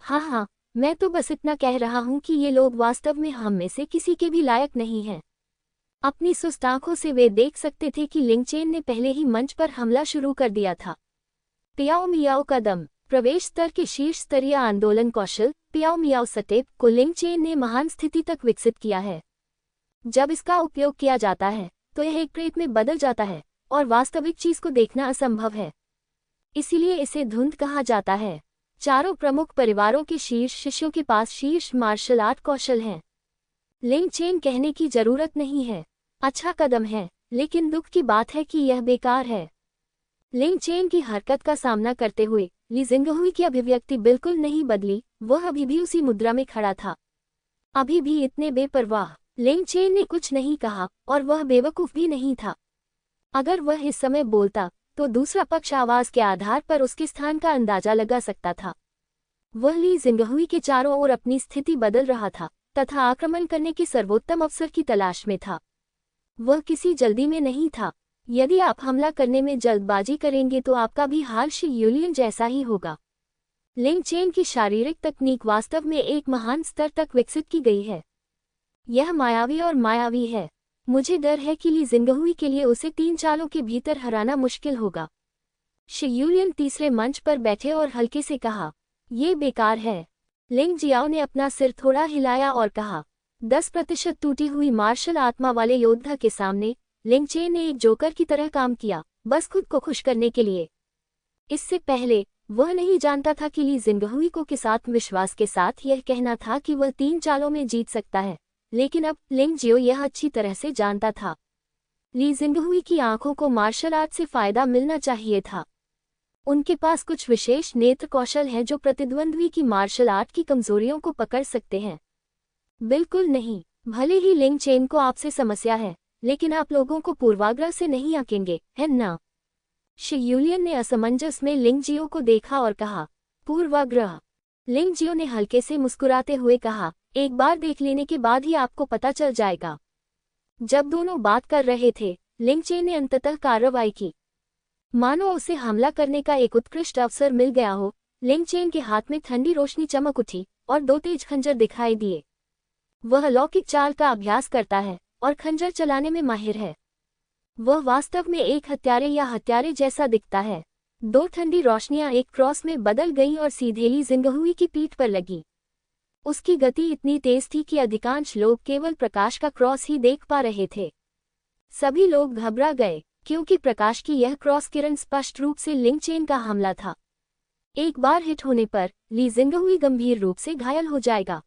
हाँ, मैं तो बस इतना कह रहा हूँ कि ये लोग वास्तव में हम में से किसी के भी लायक नहीं हैं। अपनी सुस्त आंखों से वे देख सकते थे कि लिंगचेन ने पहले ही मंच पर हमला शुरू कर दिया था। पियाओ मियाओ का दम, प्रवेश स्तर के शीर्ष स्तरीय आंदोलन कौशल पियाओ मियाओ सटेप को लिंगचेन ने महान स्थिति तक विकसित किया है। जब इसका उपयोग किया जाता है तो यह एक प्रेत में बदल जाता है और वास्तविक चीज को देखना असंभव है। इसीलिए इसे धुंध कहा जाता है। चारों प्रमुख परिवारों के शीर्ष शिष्यों के पास शीर्ष मार्शल आर्ट कौशल हैं। लिंगचेन कहने की जरूरत नहीं है। अच्छा कदम है, लेकिन दुख की बात है कि यह बेकार है। लिंगचेन की हरकत का सामना करते हुए ली जिंगहुई की अभिव्यक्ति बिल्कुल नहीं बदली। वह अभी भी उसी मुद्रा में खड़ा था, अभी भी इतने बेपरवाह। लिंगचेन ने कुछ नहीं कहा और वह बेवकूफ भी नहीं था। अगर वह इस समय बोलता तो दूसरा पक्ष आवाज के आधार पर उसके स्थान का अंदाजा लगा सकता था। वह ली जिंगहुई के चारों ओर अपनी स्थिति बदल रहा था तथा आक्रमण करने के सर्वोत्तम अवसर की तलाश में था। वह किसी जल्दी में नहीं था। यदि आप हमला करने में जल्दबाजी करेंगे तो आपका भी हाल शी यूलियन जैसा ही होगा। लिंगचेन की शारीरिक तकनीक वास्तव में एक महान स्तर तक विकसित की गई है। यह मायावी और मायावी है। मुझे डर है कि ली जिंगहुई के लिए उसे 3 चालों के भीतर हराना मुश्किल होगा। शी यूलियन तीसरे मंच पर बैठे और हल्के से कहा, ये बेकार है। लिंग जियाओ ने अपना सिर थोड़ा हिलाया और कहा, 10% टूटी हुई मार्शल आत्मा वाले योद्धा के सामने लिंगचेन ने एक जोकर की तरह काम किया, बस खुद को खुश करने के लिए। इससे पहले वह नहीं जानता था कि ली जिंगहुई को किस आत्मविश्वास के साथ यह कहना था कि वह 3 चालों में जीत सकता है, लेकिन अब लिंग जियो यह अच्छी तरह से जानता था। ली जिंगहुई की आंखों को मार्शल आर्ट से फायदा मिलना चाहिए था। उनके पास कुछ विशेष नेत्र कौशल हैं जो प्रतिद्वंद्वी की मार्शल आर्ट की कमजोरियों को पकड़ सकते हैं। बिल्कुल नहीं। भले ही लिंगचेन को आपसे समस्या है, लेकिन आप लोगों को पूर्वाग्रह से नहीं आंकेंगे, है ना? शी यूलियन ने असमंजस में लिंग जियो को देखा और कहा, पूर्वाग्रह? लिंग जियो ने हल्के से मुस्कुराते हुए कहा, एक बार देख लेने के बाद ही आपको पता चल जाएगा। जब दोनों बात कर रहे थे, लिंगचेन ने अंततः कार्रवाई की। मानो उसे हमला करने का एक उत्कृष्ट अवसर मिल गया हो। लिंगचेन के हाथ में ठंडी रोशनी चमक उठी और 2 तेज खंजर दिखाई दिए। वह अलौकिक चाल का अभ्यास करता है और खंजर चलाने में माहिर है। वह वास्तव में एक हत्यारे या हत्यारे जैसा दिखता है। 2 ठंडी रोशनियां एक क्रॉस में बदल गईं और सीधे ली जिंगहुई की पीठ पर लगी। उसकी गति इतनी तेज थी कि अधिकांश लोग केवल प्रकाश का क्रॉस ही देख पा रहे थे। सभी लोग घबरा गए, क्योंकि प्रकाश की यह क्रॉस किरण स्पष्ट रूप से लिंगचेन का हमला था। एक बार हिट होने पर ली जिंगहुई गंभीर रूप से घायल हो जाएगा।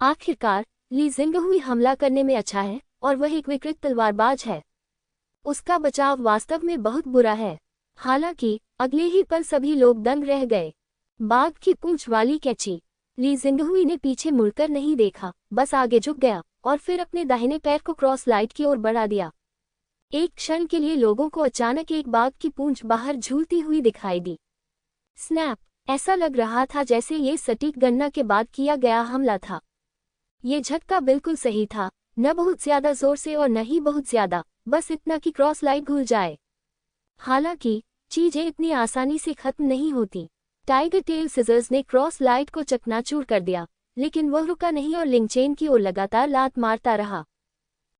आखिरकार ली जिंगहुई हमला करने में अच्छा है और वह एक विकृत तलवारबाज है। उसका बचाव वास्तव में बहुत बुरा है। हालांकि अगले ही पल सभी लोग दंग रह गए। बाघ की पूंछ वाली कैची। ली जिंगहुई ने पीछे मुड़कर नहीं देखा, बस आगे झुक गया और फिर अपने दाहिने पैर को क्रॉस लाइट की ओर बढ़ा दिया। एक क्षण के लिए लोगों को अचानक एक बाघ की पूंछ बाहर झूलती हुई दिखाई दी। स्नैप! ऐसा लग रहा था जैसे ये सटीक गणना के बाद किया गया हमला था। ये झटका बिल्कुल सही था, न बहुत ज्यादा जोर से और न ही बहुत ज्यादा, बस इतना कि क्रॉस लाइट घुल जाए। हालांकि चीजें इतनी आसानी से खत्म नहीं होती। टाइगर टेल सिजर्स ने क्रॉस लाइट को चकनाचूर कर दिया, लेकिन वह रुका नहीं और लिंगचेन की ओर लगातार लात मारता रहा।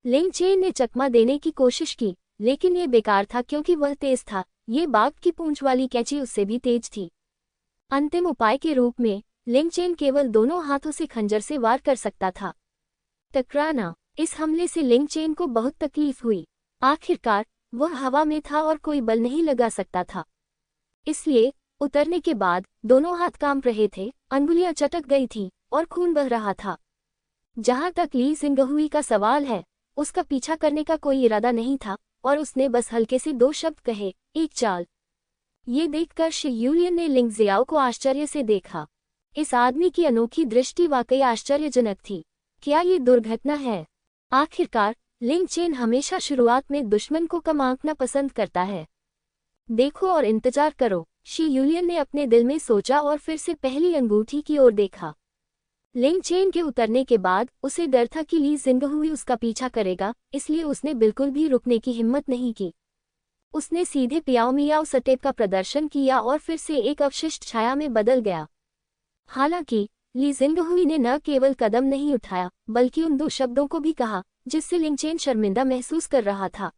लिंगचेन ने चकमा देने की कोशिश की, लेकिन ये बेकार था क्योंकि वह तेज था। ये बाघ की पूंछ वाली कैची उससे भी तेज थी। अंतिम उपाय के रूप में लिंगचेन केवल दोनों हाथों से खंजर से वार कर सकता था। टकराना! इस हमले से लिंगचेन को बहुत तकलीफ हुई। आखिरकार वह हवा में था और कोई बल नहीं लगा सकता था। इसलिए उतरने के बाद दोनों हाथ कांप रहे थे, अंगुलियां चटक गई थीं और खून बह रहा था। जहां तक ली जिंगहुई का सवाल है, उसका पीछा करने का कोई इरादा नहीं था और उसने बस हल्के से 2 शब्द कहे, एक चाल। ये देखकर शी यूलियन ने लिंग जियाओ को आश्चर्य से देखा। इस आदमी की अनोखी दृष्टि वाकई आश्चर्यजनक थी। क्या ये दुर्घटना है? आखिरकार लिंग चेन हमेशा शुरुआत में दुश्मन को कम आंकना पसंद करता है। देखो और इंतजार करो, शी यूलियन ने अपने दिल में सोचा और फिर से पहली अंगूठी की ओर देखा। लिंग चेन के उतरने के बाद उसे डर था कि ली जिंगहुई उसका पीछा करेगा, इसलिए उसने बिल्कुल भी रुकने की हिम्मत नहीं की। उसने सीधे पियाओ मियाओ स्टेप का प्रदर्शन किया और फिर से एक अवशिष्ट छाया में बदल गया। हालांकि ली जिंगहुई ने न केवल कदम नहीं उठाया बल्कि उन 2 शब्दों को भी कहा जिससे लिंग चेन शर्मिंदा महसूस कर रहा था।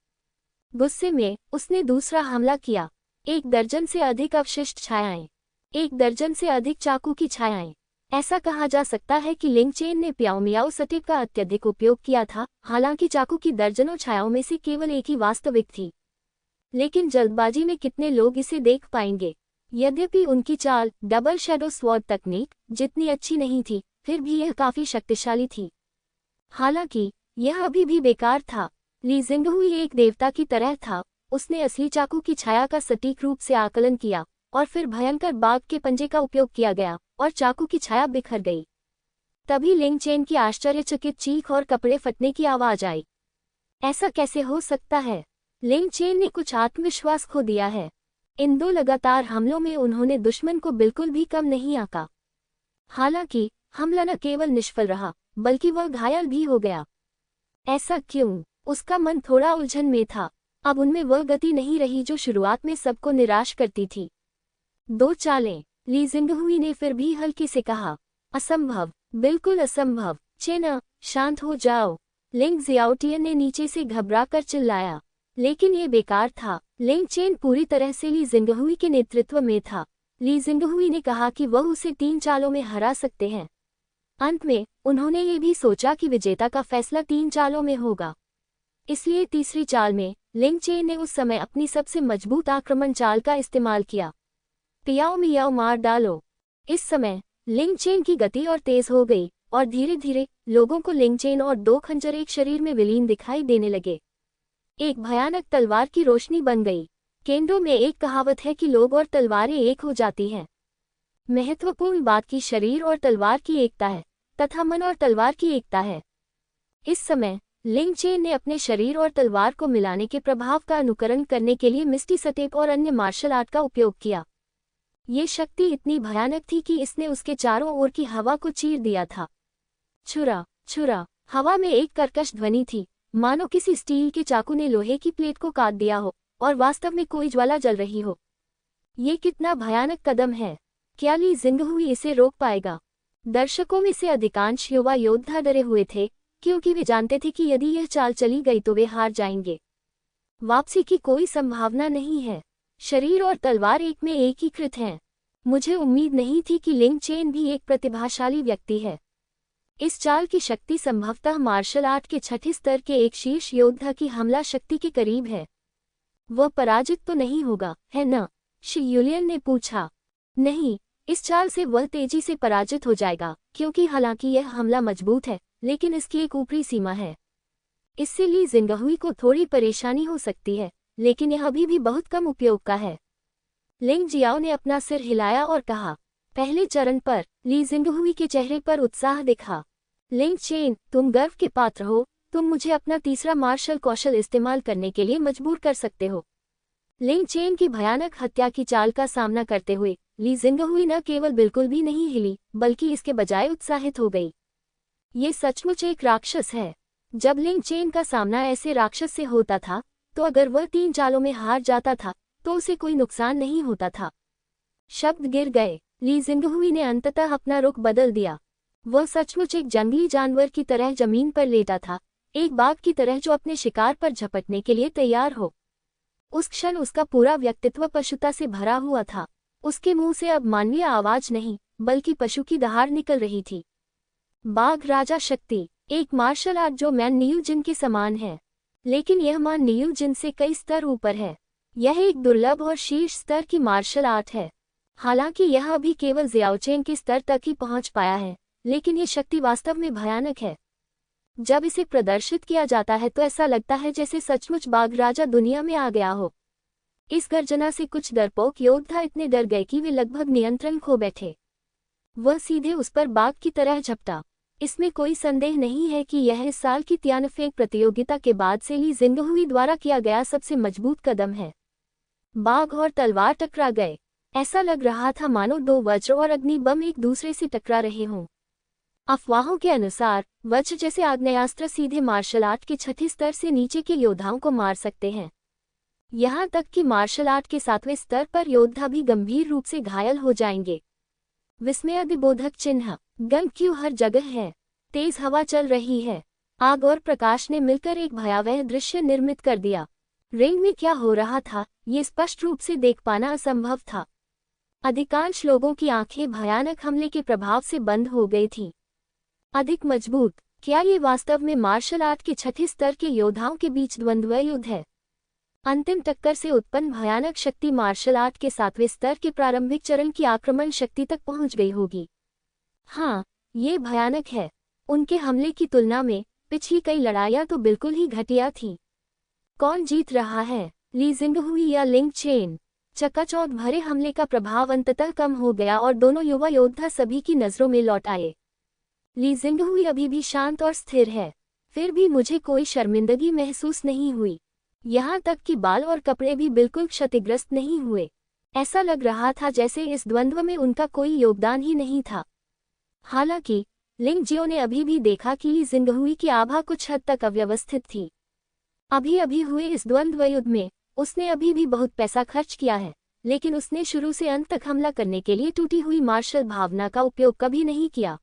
गुस्से में उसने दूसरा हमला किया। 1 दर्जन से अधिक अवशिष्ट छायाएं, 1 दर्जन से अधिक चाकू की छायाएं। ऐसा कहा जा सकता है कि लिंग चेन ने पियाओ मियाओ स्टेप का अत्यधिक उपयोग किया था। हालांकि चाकू की दर्जनों छायाओं में से केवल एक ही वास्तविक थी। लेकिन जल्दबाजी में कितने लोग इसे देख पाएंगे? यद्यपि उनकी चाल डबल शैडो स्वॉर्ड तकनीक जितनी अच्छी नहीं थी, फिर भी यह काफी शक्तिशाली थी। हालांकि यह अभी भी बेकार था। ली जिंगहुई एक देवता की तरह था। उसने असली चाकू की छाया का सटीक रूप से आकलन किया और फिर भयंकर बाघ के पंजे का उपयोग किया गया और चाकू की छाया बिखर गई। तभी लिंग चेन की आश्चर्यचकित चीख और कपड़े फटने की आवाज आई। ऐसा कैसे हो सकता है? लिंग चेन ने कुछ आत्मविश्वास खो दिया है। इन 2 लगातार हमलों में उन्होंने दुश्मन को बिल्कुल भी कम नहीं आंका। हालांकि हमला न केवल निष्फल रहा बल्कि वह घायल भी हो गया। ऐसा क्यों? उसका मन थोड़ा उलझन में था। अब उनमें वह गति नहीं रही जो शुरुआत में सबको निराश करती थी। 2 चालें, ली जिंगहुई ने फिर भी हल्के से कहा। असंभव, बिल्कुल असंभव। चेन, शांत हो जाओ, लिंग जियाओटियन ने नीचे से घबराकर चिल्लाया। लेकिन ये बेकार था। लिंग चेन पूरी तरह से ली जिंगहुई के नेतृत्व में था। ली जिंगहुई ने कहा कि वह उसे 3 चालों में हरा सकते हैं। अंत में उन्होंने ये भी सोचा कि विजेता का फैसला 3 चालों में होगा। इसलिए तीसरी चाल में लिंग चेन ने उस समय अपनी सबसे मजबूत आक्रमण चाल का इस्तेमाल किया। पियाओ मियाओ मार डालो। इस समय लिंग चेन की गति और तेज हो गई और धीरे धीरे लोगों को लिंग चेन और 2 खंजर एक शरीर में विलीन दिखाई देने लगे। एक भयानक तलवार की रोशनी बन गई। केंडो में एक कहावत है कि लोग और तलवारें एक हो जाती हैं। महत्वपूर्ण बात की शरीर और तलवार की एकता है तथा मन और तलवार की एकता है। इस समय लिंग चेन ने अपने शरीर और तलवार को मिलाने के प्रभाव का अनुकरण करने के लिए मिस्टी स्टेप और अन्य मार्शल आर्ट का उपयोग किया। ये शक्ति इतनी भयानक थी कि इसने उसके चारों ओर की हवा को चीर दिया था। छुरा छुरा। हवा में एक कर्कश ध्वनि थी, मानो किसी स्टील के चाकू ने लोहे की प्लेट को काट दिया हो और वास्तव में कोई ज्वाला जल रही हो। ये कितना भयानक कदम है। क्या ली जिंगहुई इसे रोक पाएगा? दर्शकों में से अधिकांश युवा योद्धा डरे हुए थे क्योंकि वे जानते थे कि यदि यह चाल चली गई तो वे हार जाएंगे। वापसी की कोई संभावना नहीं है। शरीर और तलवार एक में एकीकृत हैं। मुझे उम्मीद नहीं थी कि लिंग चेन भी एक प्रतिभाशाली व्यक्ति है। इस चाल की शक्ति संभवतः मार्शल आर्ट के 6ठे स्तर के एक शीर्ष योद्धा की हमला शक्ति के करीब है। वह पराजित तो नहीं होगा, है न? शी यूलियन ने पूछा। नहीं, इस चाल से वह तेजी से पराजित हो जाएगा क्योंकि हालांकि यह हमला मजबूत है लेकिन इसकी एक ऊपरी सीमा है। इससे ली जिंगहुई को थोड़ी परेशानी हो सकती है लेकिन यह अभी भी बहुत कम उपयोग का है। लिंग जियाओ ने अपना सिर हिलाया और कहा। पहले चरण पर ली जिंगहुई के चेहरे पर उत्साह दिखा। लिंग चेन, तुम गर्व के पात्र हो। तुम मुझे अपना तीसरा मार्शल कौशल इस्तेमाल करने के लिए मजबूर कर सकते हो। लिंग चेन की भयानक हत्या की चाल का सामना करते हुए ली जिंगहुई न केवल बिल्कुल भी नहीं हिली बल्कि इसके बजाय उत्साहित हो गई। ये सचमुच एक राक्षस है। जब लिंग चेन का सामना ऐसे राक्षस से होता था तो अगर वह 3 चालों में हार जाता था तो उसे कोई नुकसान नहीं होता था। शब्द गिर गए। ली जिंगहुई ने अंततः अपना रुख बदल दिया। वह सचमुच एक जंगली जानवर की तरह जमीन पर लेटा था, एक बाघ की तरह जो अपने शिकार पर झपटने के लिए तैयार हो। उस क्षण उसका पूरा व्यक्तित्व पशुता से भरा हुआ था। उसके मुंह से अब मानवीय आवाज नहीं बल्कि पशु की दहाड़ निकल रही थी। बाघ राजा शक्ति, एक मार्शल आर्ट जो मैन नियू जिन के समान है, लेकिन यह मान नियू जिन से कई स्तर ऊपर है। यह एक दुर्लभ और शीर्ष स्तर की मार्शल आर्ट है। हालांकि यह अभी केवल जियाओचेन के स्तर तक ही पहुंच पाया है, लेकिन ये शक्ति वास्तव में भयानक है। जब इसे प्रदर्शित किया जाता है तो ऐसा लगता है जैसे सचमुच बाघ राजा दुनिया में आ गया हो। इस गर्जना से कुछ डरपोक योद्धा इतने डर गए कि वे लगभग नियंत्रण खो बैठे। वह सीधे उस पर बाघ की तरह झपटा। इसमें कोई संदेह नहीं है कि यह इस साल की त्यानफेंक प्रतियोगिता के बाद से ली जिंगहुई द्वारा किया गया सबसे मजबूत कदम है। बाघ और तलवार टकरा गए। ऐसा लग रहा था मानो दो वज्र और अग्नि बम एक दूसरे से टकरा रहे हों। अफवाहों के अनुसार वज्र जैसे आग्नेयास्त्र सीधे मार्शल आर्ट के छठे स्तर से नीचे के योद्धाओं को मार सकते हैं। यहाँ तक कि मार्शल आर्ट के 7वें स्तर पर योद्धा भी गंभीर रूप से घायल हो जाएंगे। विस्मयादिबोधक चिन्ह। गन क्यों हर जगह है। तेज हवा चल रही है। आग और प्रकाश ने मिलकर एक भयावह दृश्य निर्मित कर दिया। रिंग में क्या हो रहा था ये स्पष्ट रूप से देख पाना असंभव था। अधिकांश लोगों की आंखें भयानक हमले के प्रभाव से बंद हो गई थीं। अधिक मजबूत। क्या ये वास्तव में मार्शल आर्ट के छठे स्तर के योद्धाओं के बीच द्वंद्व युद्ध है? अंतिम टक्कर से उत्पन्न भयानक शक्ति मार्शल आर्ट के 7वें स्तर के प्रारंभिक चरण की आक्रमण शक्ति तक पहुंच गई होगी। हाँ, ये भयानक है। उनके हमले की तुलना में पिछली कई लड़ाइयां तो बिल्कुल ही घटिया थीं। कौन जीत रहा है, ली जिंगहुई या लिंग चेन? चकाचौंध भरे हमले का प्रभाव अंततः कम हो गया और दोनों युवा योद्धा सभी की नजरों में लौट आए। ली जिंगहुई अभी भी शांत और स्थिर है, फिर भी मुझे कोई शर्मिंदगी महसूस नहीं हुई। यहाँ तक कि बाल और कपड़े भी बिल्कुल क्षतिग्रस्त नहीं हुए। ऐसा लग रहा था जैसे इस द्वंद्व में उनका कोई योगदान ही नहीं था। हालांकि लिंग जियो ने अभी भी देखा कि ली जिंगहुई की आभा कुछ हद तक अव्यवस्थित थी। अभी अभी हुए इस द्वंद्व युद्ध में उसने अभी भी बहुत पैसा खर्च किया है, लेकिन उसने शुरू से अंत तक हमला करने के लिए टूटी हुई मार्शल भावना का उपयोग कभी नहीं किया।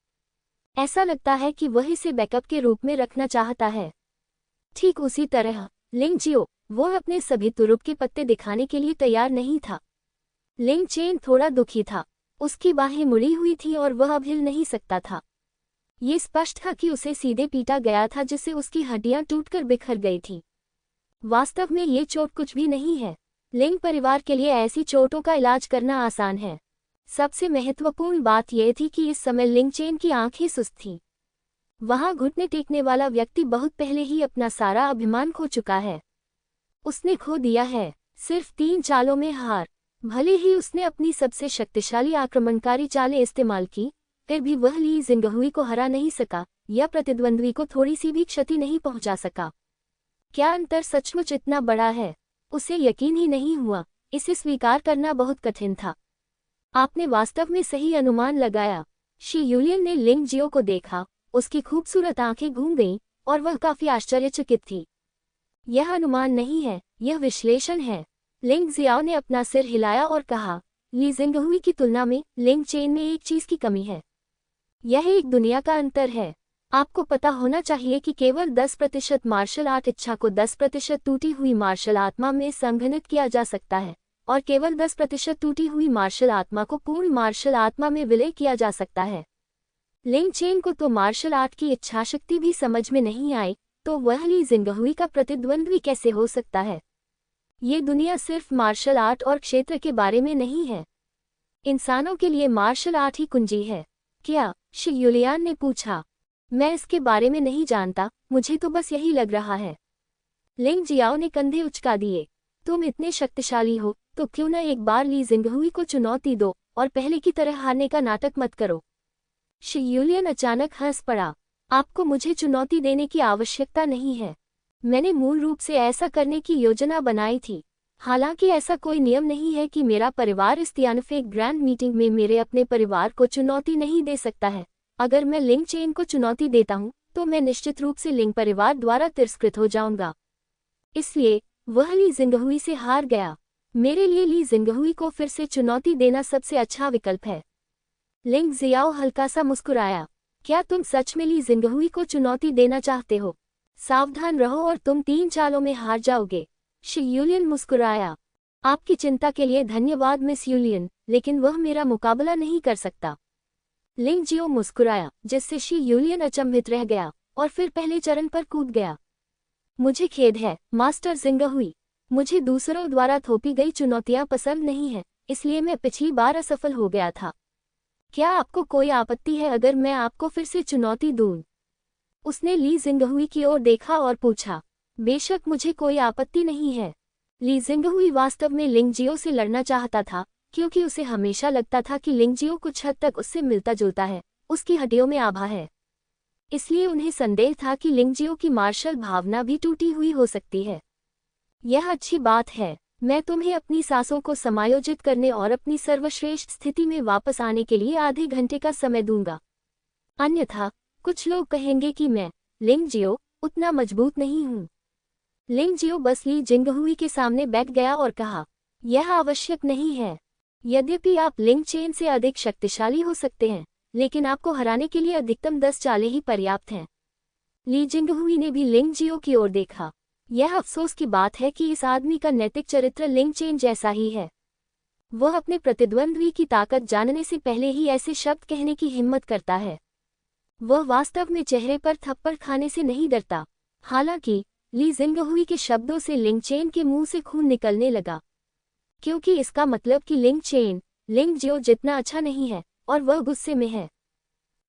ऐसा लगता है कि वह इसे बैकअप के रूप में रखना चाहता है। ठीक उसी तरह लिंग जियो, वह अपने सभी तुरुप के पत्ते दिखाने के लिए तैयार नहीं था। लिंग चेन थोड़ा दुखी था। उसकी बाहें मुड़ी हुई थीं और वह अब हिल नहीं सकता था। ये स्पष्ट था कि उसे सीधे पीटा गया था जिससे उसकी हड्डियां टूटकर बिखर गई थीं। वास्तव में ये चोट कुछ भी नहीं है। लिंग परिवार के लिए ऐसी चोटों का इलाज करना आसान है। सबसे महत्वपूर्ण बात यह थी कि इस समय लिंग चेन की आंखें सुस्त थीं। वहां घुटने टेकने वाला व्यक्ति बहुत पहले ही अपना सारा अभिमान खो चुका है। उसने खो दिया है, सिर्फ 3 चालों में हार। भले ही उसने अपनी सबसे शक्तिशाली आक्रमणकारी चालें इस्तेमाल की, फिर भी वह ली जिंगहुई को हरा नहीं सका या प्रतिद्वंद्वी को थोड़ी सी भी क्षति नहीं पहुंचा सका। क्या अंतर सचमुच इतना बड़ा है? उसे यकीन ही नहीं हुआ। इसे स्वीकार करना बहुत कठिन था। आपने वास्तव में सही अनुमान लगाया। शी यूलियन ने लिंग जियो को देखा। उसकी खूबसूरत आंखें घूम गईं और वह काफी आश्चर्यचकित थी। यह अनुमान नहीं है, यह विश्लेषण है। लिंग जियाओ ने अपना सिर हिलाया और कहा, ली जिंगहुई की तुलना में लिंग चेन में एक चीज की कमी है। यह एक दुनिया का अंतर है। आपको पता होना चाहिए कि केवल 10% मार्शल आर्ट इच्छा को 10% टूटी हुई मार्शल आत्मा में संघनित किया जा सकता है, और केवल 10% टूटी हुई मार्शल आत्मा को पूर्ण मार्शल आत्मा में विलय किया जा सकता है। लिंग चेन को तो मार्शल आर्ट की इच्छाशक्ति भी समझ में नहीं आई, तो वह ली जिंगहुई का प्रतिद्वंद्वी कैसे हो सकता है? ये दुनिया सिर्फ मार्शल आर्ट और क्षेत्र के बारे में नहीं है। इंसानों के लिए मार्शल आर्ट ही कुंजी है। क्या? शी यूलियान ने पूछा। मैं इसके बारे में नहीं जानता, मुझे तो बस यही लग रहा है। लिंग जियाओ ने कंधे उचका दिए। तुम इतने शक्तिशाली हो तो क्यों न एक बार ली जिंगहुई को चुनौती दो और पहले की तरह हारने का नाटक मत करो। शी यूलियन अचानक हंस पड़ा। आपको मुझे चुनौती देने की आवश्यकता नहीं है। मैंने मूल रूप से ऐसा करने की योजना बनाई थी। हालांकि ऐसा कोई नियम नहीं है कि मेरा परिवार इस त्यानफेंक ग्रैंड मीटिंग में मेरे अपने परिवार को चुनौती नहीं दे सकता है। अगर मैं लिंग चेन को चुनौती देता हूं, तो मैं निश्चित रूप से लिंग परिवार द्वारा तिरस्कृत हो जाऊंगा। इसलिए वह ली जिंगहुई से हार गया। मेरे लिए ली जिंगहुई को फिर से चुनौती देना सबसे अच्छा विकल्प है। लिंग जियाओ हल्का सा मुस्कुराया। क्या तुम सच में ली जिंगहुई को चुनौती देना चाहते हो? सावधान रहो और तुम 3 चालों में हार जाओगे। शी यूलियन मुस्कुराया। आपकी चिंता के लिए धन्यवाद मिस यूलियन, लेकिन वह मेरा मुकाबला नहीं कर सकता। लिंग जियो मुस्कुराया, जिससे शी यूलियन अचंभित रह गया और फिर पहले चरण पर कूद गया। मुझे खेद है, मास्टर जिंगहुई। मुझे दूसरों द्वारा थोपी गई चुनौतियां पसंद नहीं है, इसलिए मैं पिछली बार असफल हो गया था। क्या आपको कोई आपत्ति है अगर मैं आपको फिर से चुनौती दूं? उसने ली जिंगहुई की ओर देखा और पूछा, बेशक मुझे कोई आपत्ति नहीं है। ली जिंगहुई वास्तव में लिंग जियो से लड़ना चाहता था, क्योंकि उसे हमेशा लगता था कि लिंग जियो कुछ हद तक उससे मिलता जुलता है, उसकी हड्डियों में आभा है। इसलिए उन्हें संदेह था कि लिंग जियो की मार्शल भावना भी टूटी हुई हो सकती है। यह अच्छी बात है, मैं तुम्हें अपनी सांसों को समायोजित करने और अपनी सर्वश्रेष्ठ स्थिति में वापस आने के लिए आधे घंटे का समय दूंगा। अन्यथा कुछ लोग कहेंगे कि मैं, लिंग जियो, उतना मजबूत नहीं हूँ। लिंग जियो बस ली जिंगहुई के सामने बैठ गया और कहा, यह आवश्यक नहीं है। यद्यपि आप लिंग चेन से अधिक शक्तिशाली हो सकते हैं, लेकिन आपको हराने के लिए अधिकतम 10 चालें ही पर्याप्त हैं। ली जिंगहुई ने भी लिंग जियो की ओर देखा। यह अफसोस की बात है कि इस आदमी का नैतिक चरित्र लिंग चेन जैसा ही है। वह अपने प्रतिद्वंद्वी की ताकत जानने से पहले ही ऐसे शब्द कहने की हिम्मत करता है। वह वास्तव में चेहरे पर थप्पड़ खाने से नहीं डरता। हालांकि ली जिंगहुई के शब्दों से लिंग चेन के मुंह से खून निकलने लगा, क्योंकि इसका मतलब कि लिंग चेन, लिंग जियो जितना अच्छा नहीं है और वह गुस्से में है।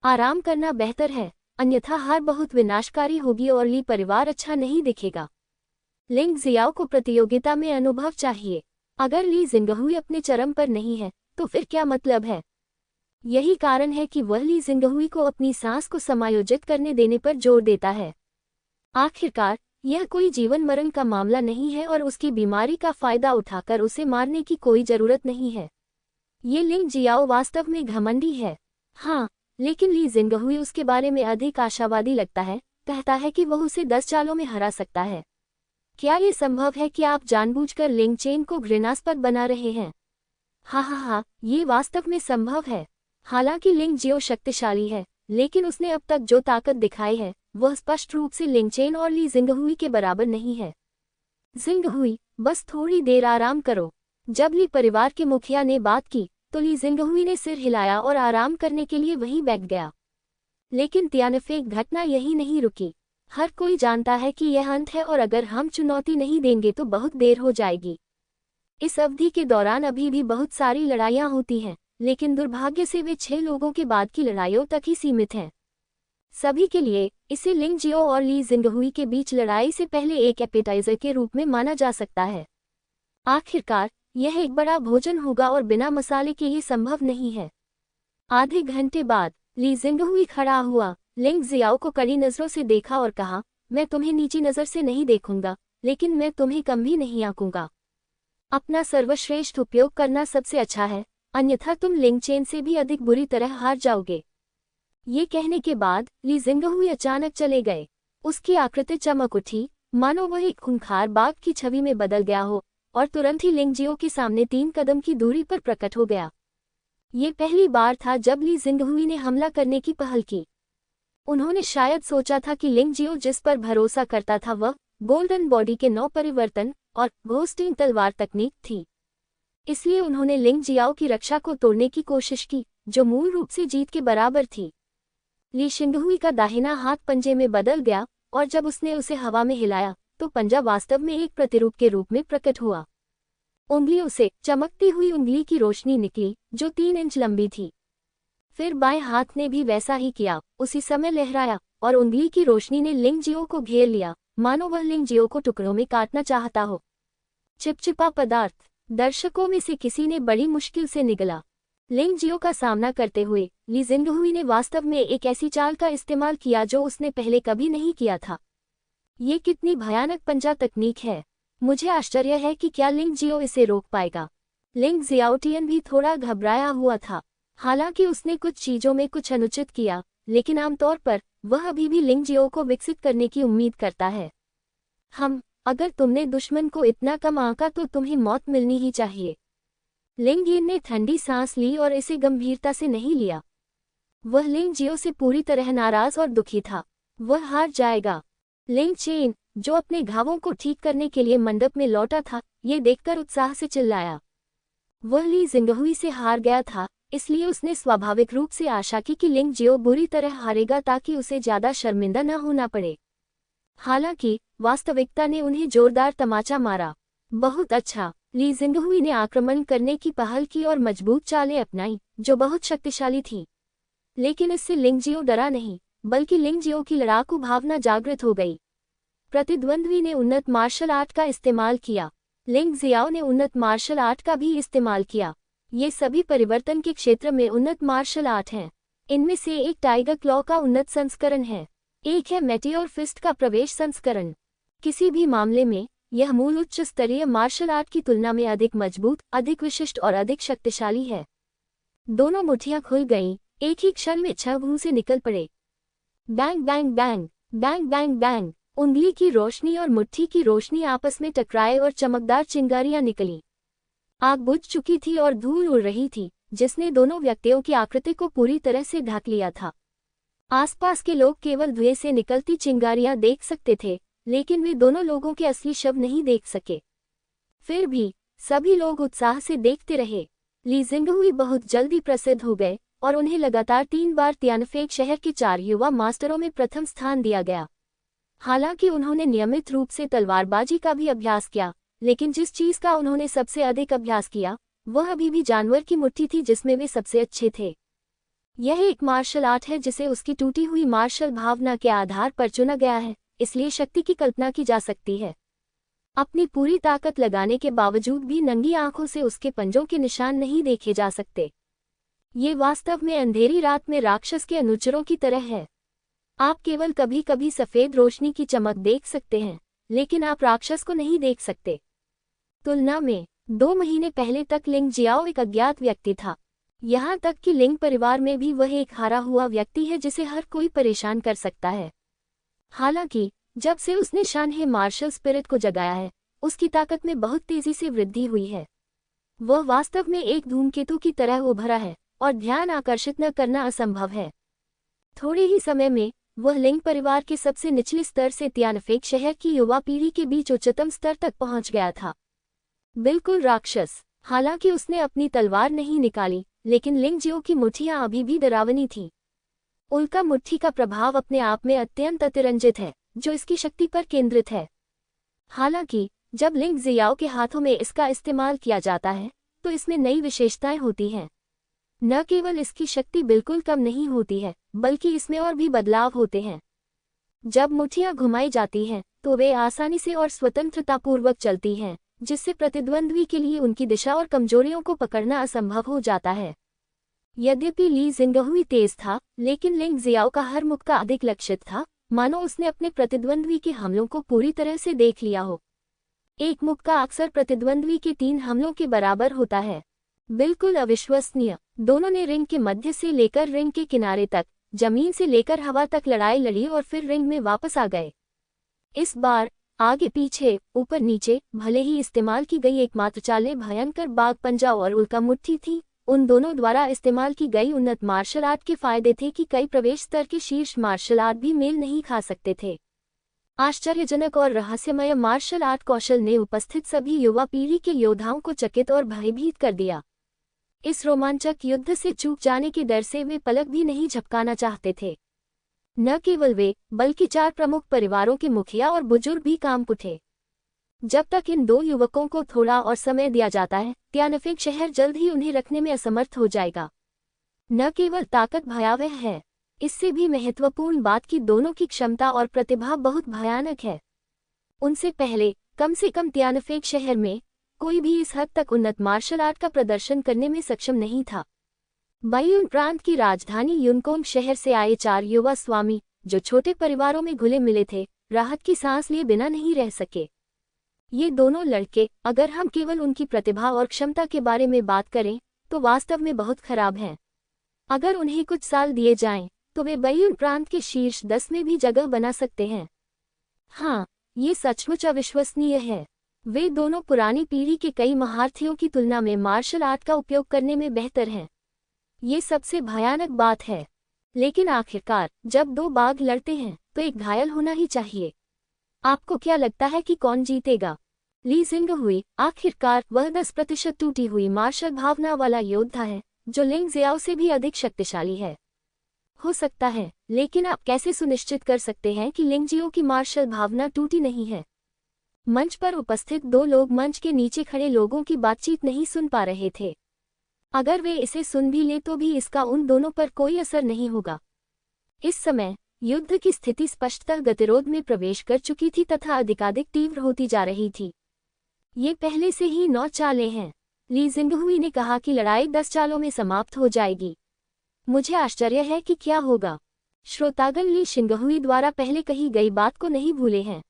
आराम करना बेहतर है, अन्यथा हार बहुत विनाशकारी होगी और ली परिवार अच्छा नहीं दिखेगा। लिंग जियाओ को प्रतियोगिता में अनुभव चाहिए। अगर ली जिंगहुई अपने चरम पर नहीं है तो फिर क्या मतलब है? यही कारण है कि वह ली जिंगहुई को अपनी सांस को समायोजित करने देने पर जोर देता है। आखिरकार यह कोई जीवन मरण का मामला नहीं है और उसकी बीमारी का फायदा उठाकर उसे मारने की कोई जरूरत नहीं है। ये लिंग जियाओ वास्तव में घमंडी है। हाँ, लेकिन ली जिंगहुई उसके बारे में अधिक आशावादी लगता है, कहता है कि वह उसे 10 चालों में हरा सकता है। क्या ये संभव है कि आप जानबूझकर लिंग चेन को घृणास्पद बना रहे हैं? हाँ, ये वास्तव में संभव है। हालांकि लिंग जियो शक्तिशाली है, लेकिन उसने अब तक जो ताकत दिखाई है वह स्पष्ट रूप से लिंग चेन और ली जिंगहुई के बराबर नहीं है। जिंगहुई, बस थोड़ी देर आराम करो। जब ली परिवार के मुखिया ने बात की तो ली जिंगहुई ने सिर हिलाया और आराम करने के लिए वहीं बैठ गया। लेकिन तियानफेक घटना यही नहीं रुकी। हर कोई जानता है कि यह अंत है और अगर हम चुनौती नहीं देंगे तो बहुत देर हो जाएगी। इस अवधि के दौरान अभी भी बहुत सारी लड़ाइयां होती हैं, लेकिन दुर्भाग्य से वे 6 लोगों के बाद की लड़ाइयों तक ही सीमित हैं। सभी के लिए इसे लिंग जियो और ली जिंगहुई के बीच लड़ाई से पहले एक एपेटाइजर के रूप में माना जा सकता है। आखिरकार यह एक बड़ा भोजन होगा और बिना मसाले के ये संभव नहीं है। आधे घंटे बाद ली जिंगहुई खड़ा हुआ, लिंग जियाओ को कड़ी नजरों से देखा और कहा, मैं तुम्हें नीची नजर से नहीं देखूंगा, लेकिन मैं तुम्हें कम भी नहीं आंकूंगा। अपना सर्वश्रेष्ठ उपयोग करना सबसे अच्छा है, अन्यथा तुम लिंग चेन से भी अधिक बुरी तरह हार जाओगे। ये कहने के बाद ली जिंगहुई अचानक चले गए। उसकी आकृति चमक उठी, मानो वह एक खूंखार बाघ की छवि में बदल गया हो, और तुरंत ही लिंग जियो के सामने 3 कदम की दूरी पर प्रकट हो गया। ये पहली बार था जब ली जिंगहुई ने हमला करने की पहल की। उन्होंने शायद सोचा था कि लिंग जियो जिस पर भरोसा करता था वह गोल्डन बॉडी के 9 परिवर्तन और घोस्टिंग तलवार तकनीक थी। इसलिए उन्होंने लिंग जियाओ की रक्षा को तोड़ने की कोशिश की, जो मूल रूप से जीत के बराबर थी। ली जिंगहुई का दाहिना हाथ पंजे में बदल गया और जब उसने उसे हवा में हिलाया तो पंजा वास्तव में एक प्रतिरूप के रूप में प्रकट हुआ। उंगलियों से चमकती हुई उंगली की रोशनी निकली जो 3 इंच लंबी थी। फिर बाएं हाथ ने भी वैसा ही किया, उसी समय लहराया और उंगली की रोशनी ने लिंग जियो को घेर लिया, मानो वह लिंग जियो को टुकड़ों में काटना चाहता हो। चिपचिपा पदार्थ। दर्शकों में से किसी ने बड़ी मुश्किल से निगला। लिंग जियो का सामना करते हुए ली जिंगहुई ने वास्तव में एक ऐसी चाल का इस्तेमाल किया जो उसने पहले कभी नहीं किया था। ये कितनी भयानक पंजा तकनीक है। मुझे आश्चर्य है कि क्या लिंग जियो इसे रोक पाएगा। लिंग जियाओटियन भी थोड़ा घबराया हुआ था। हालांकि उसने कुछ चीजों में कुछ अनुचित किया, लेकिन आमतौर पर वह अभी भी लिंग जियो को विकसित करने की उम्मीद करता है। अगर तुमने दुश्मन को इतना कम आंका तो तुम्हें मौत मिलनी ही चाहिए। लिंग यिन ने ठंडी सांस ली और इसे गंभीरता से नहीं लिया। वह लिंग जियो से पूरी तरह नाराज और दुखी था। वह हार जाएगा। लिंग चेन, जो अपने घावों को ठीक करने के लिए मंडप में लौटा था, ये देखकर उत्साह से चिल्लाया। वह ली जिंगहुई से हार गया था, इसलिए उसने स्वाभाविक रूप से आशा की कि लिंग जियो बुरी तरह हारेगा ताकि उसे ज्यादा शर्मिंदा न होना पड़े। हालांकि वास्तविकता ने उन्हें जोरदार तमाचा मारा। बहुत अच्छा। ली जिंगहुई ने आक्रमण करने की पहल की और मजबूत चालें अपनाई, जो बहुत शक्तिशाली थीं। लेकिन इससे लिंग जियो डरा नहीं। बल्कि लिंग जियो की लड़ाकू भावना जागृत हो गई। प्रतिद्वंद्वी ने उन्नत मार्शल आर्ट का इस्तेमाल किया, लिंग जियाओ ने उन्नत मार्शल आर्ट का भी इस्तेमाल किया। ये सभी परिवर्तन के क्षेत्र में उन्नत मार्शल आर्ट हैं। इनमें से एक टाइगर क्लॉ का उन्नत संस्करण है, एक है मेटियोर फिस्ट का प्रवेश संस्करण। किसी भी मामले में यह मूल उच्च स्तरीय मार्शल आर्ट की तुलना में अधिक मजबूत, अधिक विशिष्ट और अधिक शक्तिशाली है। दोनों मुट्ठियां खुल गईं, एक ही क्षण में 6 भूं से निकल पड़े। Bang bang bang, bang bang bang. उंगली की रोशनी और मुट्ठी की रोशनी आपस में टकराए और चमकदार चिंगारियां निकलीं। आग बुझ चुकी थी और धूल उड़ रही थी, जिसने दोनों व्यक्तियों की आकृति को पूरी तरह से ढक लिया था। आसपास के लोग केवल धुएं से निकलती चिंगारियां देख सकते थे, लेकिन वे दोनों लोगों के असली शव नहीं देख सके। फिर भी सभी लोग उत्साह से देखते रहे। ली जिंगहुई बहुत जल्दी प्रसिद्ध हो गए और उन्हें लगातार 3 बार तियानफेक शहर के 4 युवा मास्टरों में प्रथम स्थान दिया गया। हालांकि उन्होंने नियमित रूप से तलवारबाजी का भी अभ्यास किया, लेकिन जिस चीज का उन्होंने सबसे अधिक अभ्यास किया वह अभी भी जानवर की मुट्ठी थी जिसमें वे सबसे अच्छे थे। यह एक मार्शल आर्ट है जिसे उसकी टूटी हुई मार्शल भावना के आधार पर चुना गया है, इसलिए शक्ति की कल्पना की जा सकती है। अपनी पूरी ताकत लगाने के बावजूद भी नंगी आंखों से उसके पंजों के निशान नहीं देखे जा सकते। ये वास्तव में अंधेरी रात में राक्षस के अनुचरों की तरह है। आप केवल कभी कभी सफेद रोशनी की चमक देख सकते हैं, लेकिन आप राक्षस को नहीं देख सकते। तुलना में 2 महीने पहले तक लिंग जियाओ एक अज्ञात व्यक्ति था। यहाँ तक कि लिंग परिवार में भी वह एक हारा हुआ व्यक्ति है जिसे हर कोई परेशान कर सकता है। हालांकि जब से उसने शानहे मार्शल स्पिरिट को जगाया है, उसकी ताकत में बहुत तेजी से वृद्धि हुई है। वह वास्तव में एक धूमकेतु की तरह उभरा है और ध्यान आकर्षित न करना असंभव है। थोड़े ही समय में वह लिंग परिवार के सबसे निचले स्तर से तियानफेक शहर की युवा पीढ़ी के बीच उच्चतम स्तर तक पहुंच गया था। बिल्कुल राक्षस। हालांकि उसने अपनी तलवार नहीं निकाली, लेकिन लिंग जियो की मुट्ठियां अभी भी डरावनी थीं। उल्का मुट्ठी का प्रभाव अपने आप में अत्यंत अतिरंजित है, जो इसकी शक्ति पर केंद्रित है। हालांकि जब लिंग जियाओ के हाथों में इसका इस्तेमाल किया जाता है, तो इसमें नई विशेषताएं होती हैं। न केवल इसकी शक्ति बिल्कुल कम नहीं होती है, बल्कि इसमें और भी बदलाव होते हैं। जब मुट्ठियां घुमाई जाती हैं, तो वे आसानी से और स्वतंत्रतापूर्वक चलती हैं, जिससे प्रतिद्वंद्वी के लिए उनकी दिशा और कमजोरियों को पकड़ना असंभव हो जाता है। यद्यपि ली जिंगहुई तेज था, लेकिन लिंग जियाओ का हर मुक्का अधिक लक्षित था, मानो उसने अपने प्रतिद्वंद्वी के हमलों को पूरी तरह से देख लिया हो। एक मुक्का अक्सर प्रतिद्वंद्वी के 3 हमलों के बराबर होता है। बिल्कुल अविश्वसनीय। दोनों ने रिंग के मध्य से लेकर रिंग के किनारे तक, जमीन से लेकर हवा तक लड़ाई लड़ी और फिर रिंग में वापस आ गए। इस बार आगे पीछे, ऊपर नीचे, भले ही इस्तेमाल की गई एकमात्र चालें भयंकर बाघ पंजा और उल्का मुट्ठी थी, उन दोनों द्वारा इस्तेमाल की गई उन्नत मार्शल आर्ट के फायदे थे कि कई प्रवेश स्तर के शीर्ष मार्शल आर्ट भी मेल नहीं खा सकते थे। आश्चर्यजनक और रहस्यमय मार्शल आर्ट कौशल ने उपस्थित सभी युवा पीढ़ी के योद्धाओं को चकित और भयभीत कर दिया। इस रोमांचक युद्ध से चूक जाने के डर से वे पलक भी नहीं झपकाना चाहते थे। न केवल वे, बल्कि 4 प्रमुख परिवारों के मुखिया और बुजुर्ग भी कांप उठे। जब तक इन 2 युवकों को थोड़ा और समय दिया जाता है, तियानफेक शहर जल्द ही उन्हें रखने में असमर्थ हो जाएगा। न केवल ताकत भयावह है, इससे भी महत्वपूर्ण बात कि दोनों की क्षमता और प्रतिभा बहुत भयानक है। उनसे पहले कम से कम तियानफेक शहर में कोई भी इस हद तक उन्नत मार्शल आर्ट का प्रदर्शन करने में सक्षम नहीं था। बायुन प्रांत की राजधानी युनकोंग शहर से आए 4 युवा स्वामी, जो छोटे परिवारों में घुले मिले थे, राहत की सांस लिए बिना नहीं रह सके। ये दोनों लड़के, अगर हम केवल उनकी प्रतिभा और क्षमता के बारे में बात करें, तो वास्तव में बहुत खराब हैं। अगर उन्हें कुछ साल दिए जाएं, तो वे बायुन प्रांत के शीर्ष 10 में भी जगह बना सकते हैं। हाँ, ये सचमुच अविश्वसनीय है। वे दोनों पुरानी पीढ़ी के कई महारथियों की तुलना में मार्शल आर्ट का उपयोग करने में बेहतर हैं। ये सबसे भयानक बात है। लेकिन आखिरकार जब 2 बाघ लड़ते हैं, तो एक घायल होना ही चाहिए। आपको क्या लगता है कि कौन जीतेगा? ली जिंगहुई आखिरकार वह 10% टूटी हुई मार्शल भावना वाला योद्धा है, जो लिंग जियाओ से भी अधिक शक्तिशाली है। हो सकता है, लेकिन आप कैसे सुनिश्चित कर सकते हैं कि लिंग जियो की मार्शल भावना टूटी नहीं है? मंच पर उपस्थित 2 लोग मंच के नीचे खड़े लोगों की बातचीत नहीं सुन पा रहे थे। अगर वे इसे सुन भी ले तो भी इसका उन दोनों पर कोई असर नहीं होगा। इस समय युद्ध की स्थिति स्पष्टतः गतिरोध में प्रवेश कर चुकी थी तथा अधिकाधिक तीव्र होती जा रही थी। ये पहले से ही 9 चालें हैं। ली जिंगहुई ने कहा कि लड़ाई 10 चालों में समाप्त हो जाएगी। मुझे आश्चर्य है कि क्या होगा। श्रोतागण ली जिंगहुई द्वारा पहले कही गई बात को नहीं भूले हैं।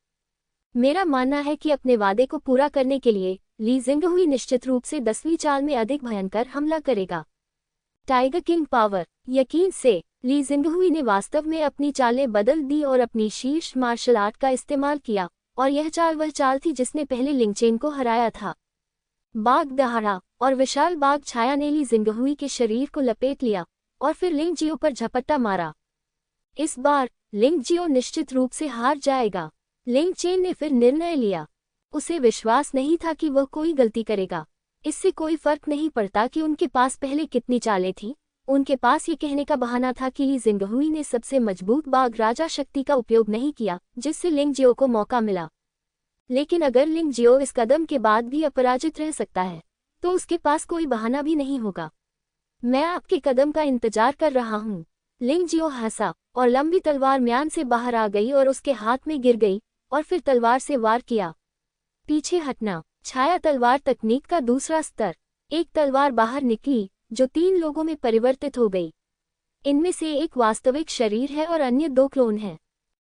मेरा मानना है कि अपने वादे को पूरा करने के लिए ली जिंगहुई निश्चित रूप से 10वीं चाल में अधिक भयंकर हमला करेगा। Tiger king power. यकीन से ली जिंगहुई ने वास्तव में अपनी चालें बदल दी और अपनी शीर्ष मार्शल आर्ट का इस्तेमाल किया, और यह चाल वह चाल थी जिसने पहले लिंगचेन को हराया था। बाघ दहाड़ा और विशाल बाघ छाया ने ली जिंगहुई के शरीर को लपेट लिया और फिर लिंग जियो पर झपट्टा मारा। इस बार लिंग जियो निश्चित रूप से हार जाएगा। लिंग चेन ने फिर निर्णय लिया। उसे विश्वास नहीं था कि वह कोई गलती करेगा। इससे कोई फर्क नहीं पड़ता कि उनके पास पहले कितनी चालें थीं। उनके पास ये कहने का बहाना था कि ली जिंगहुई ने सबसे मजबूत बाघ राजा शक्ति का उपयोग नहीं किया, जिससे लिंग जियो को मौका मिला। लेकिन अगर लिंग जियो इस कदम के बाद भी अपराजित रह सकता है, तो उसके पास कोई बहाना भी नहीं होगा। मैं आपके कदम का इंतजार कर रहा हूँ। लिंग जियो हंसा और लंबी तलवार म्यान से बाहर आ गई और उसके हाथ में गिर गई, और फिर तलवार से वार किया। पीछे हटना। छाया तलवार तकनीक का दूसरा स्तर। एक तलवार बाहर निकली जो 3 लोगों में परिवर्तित हो गई। इनमें से एक वास्तविक शरीर है और अन्य 2 क्लोन हैं।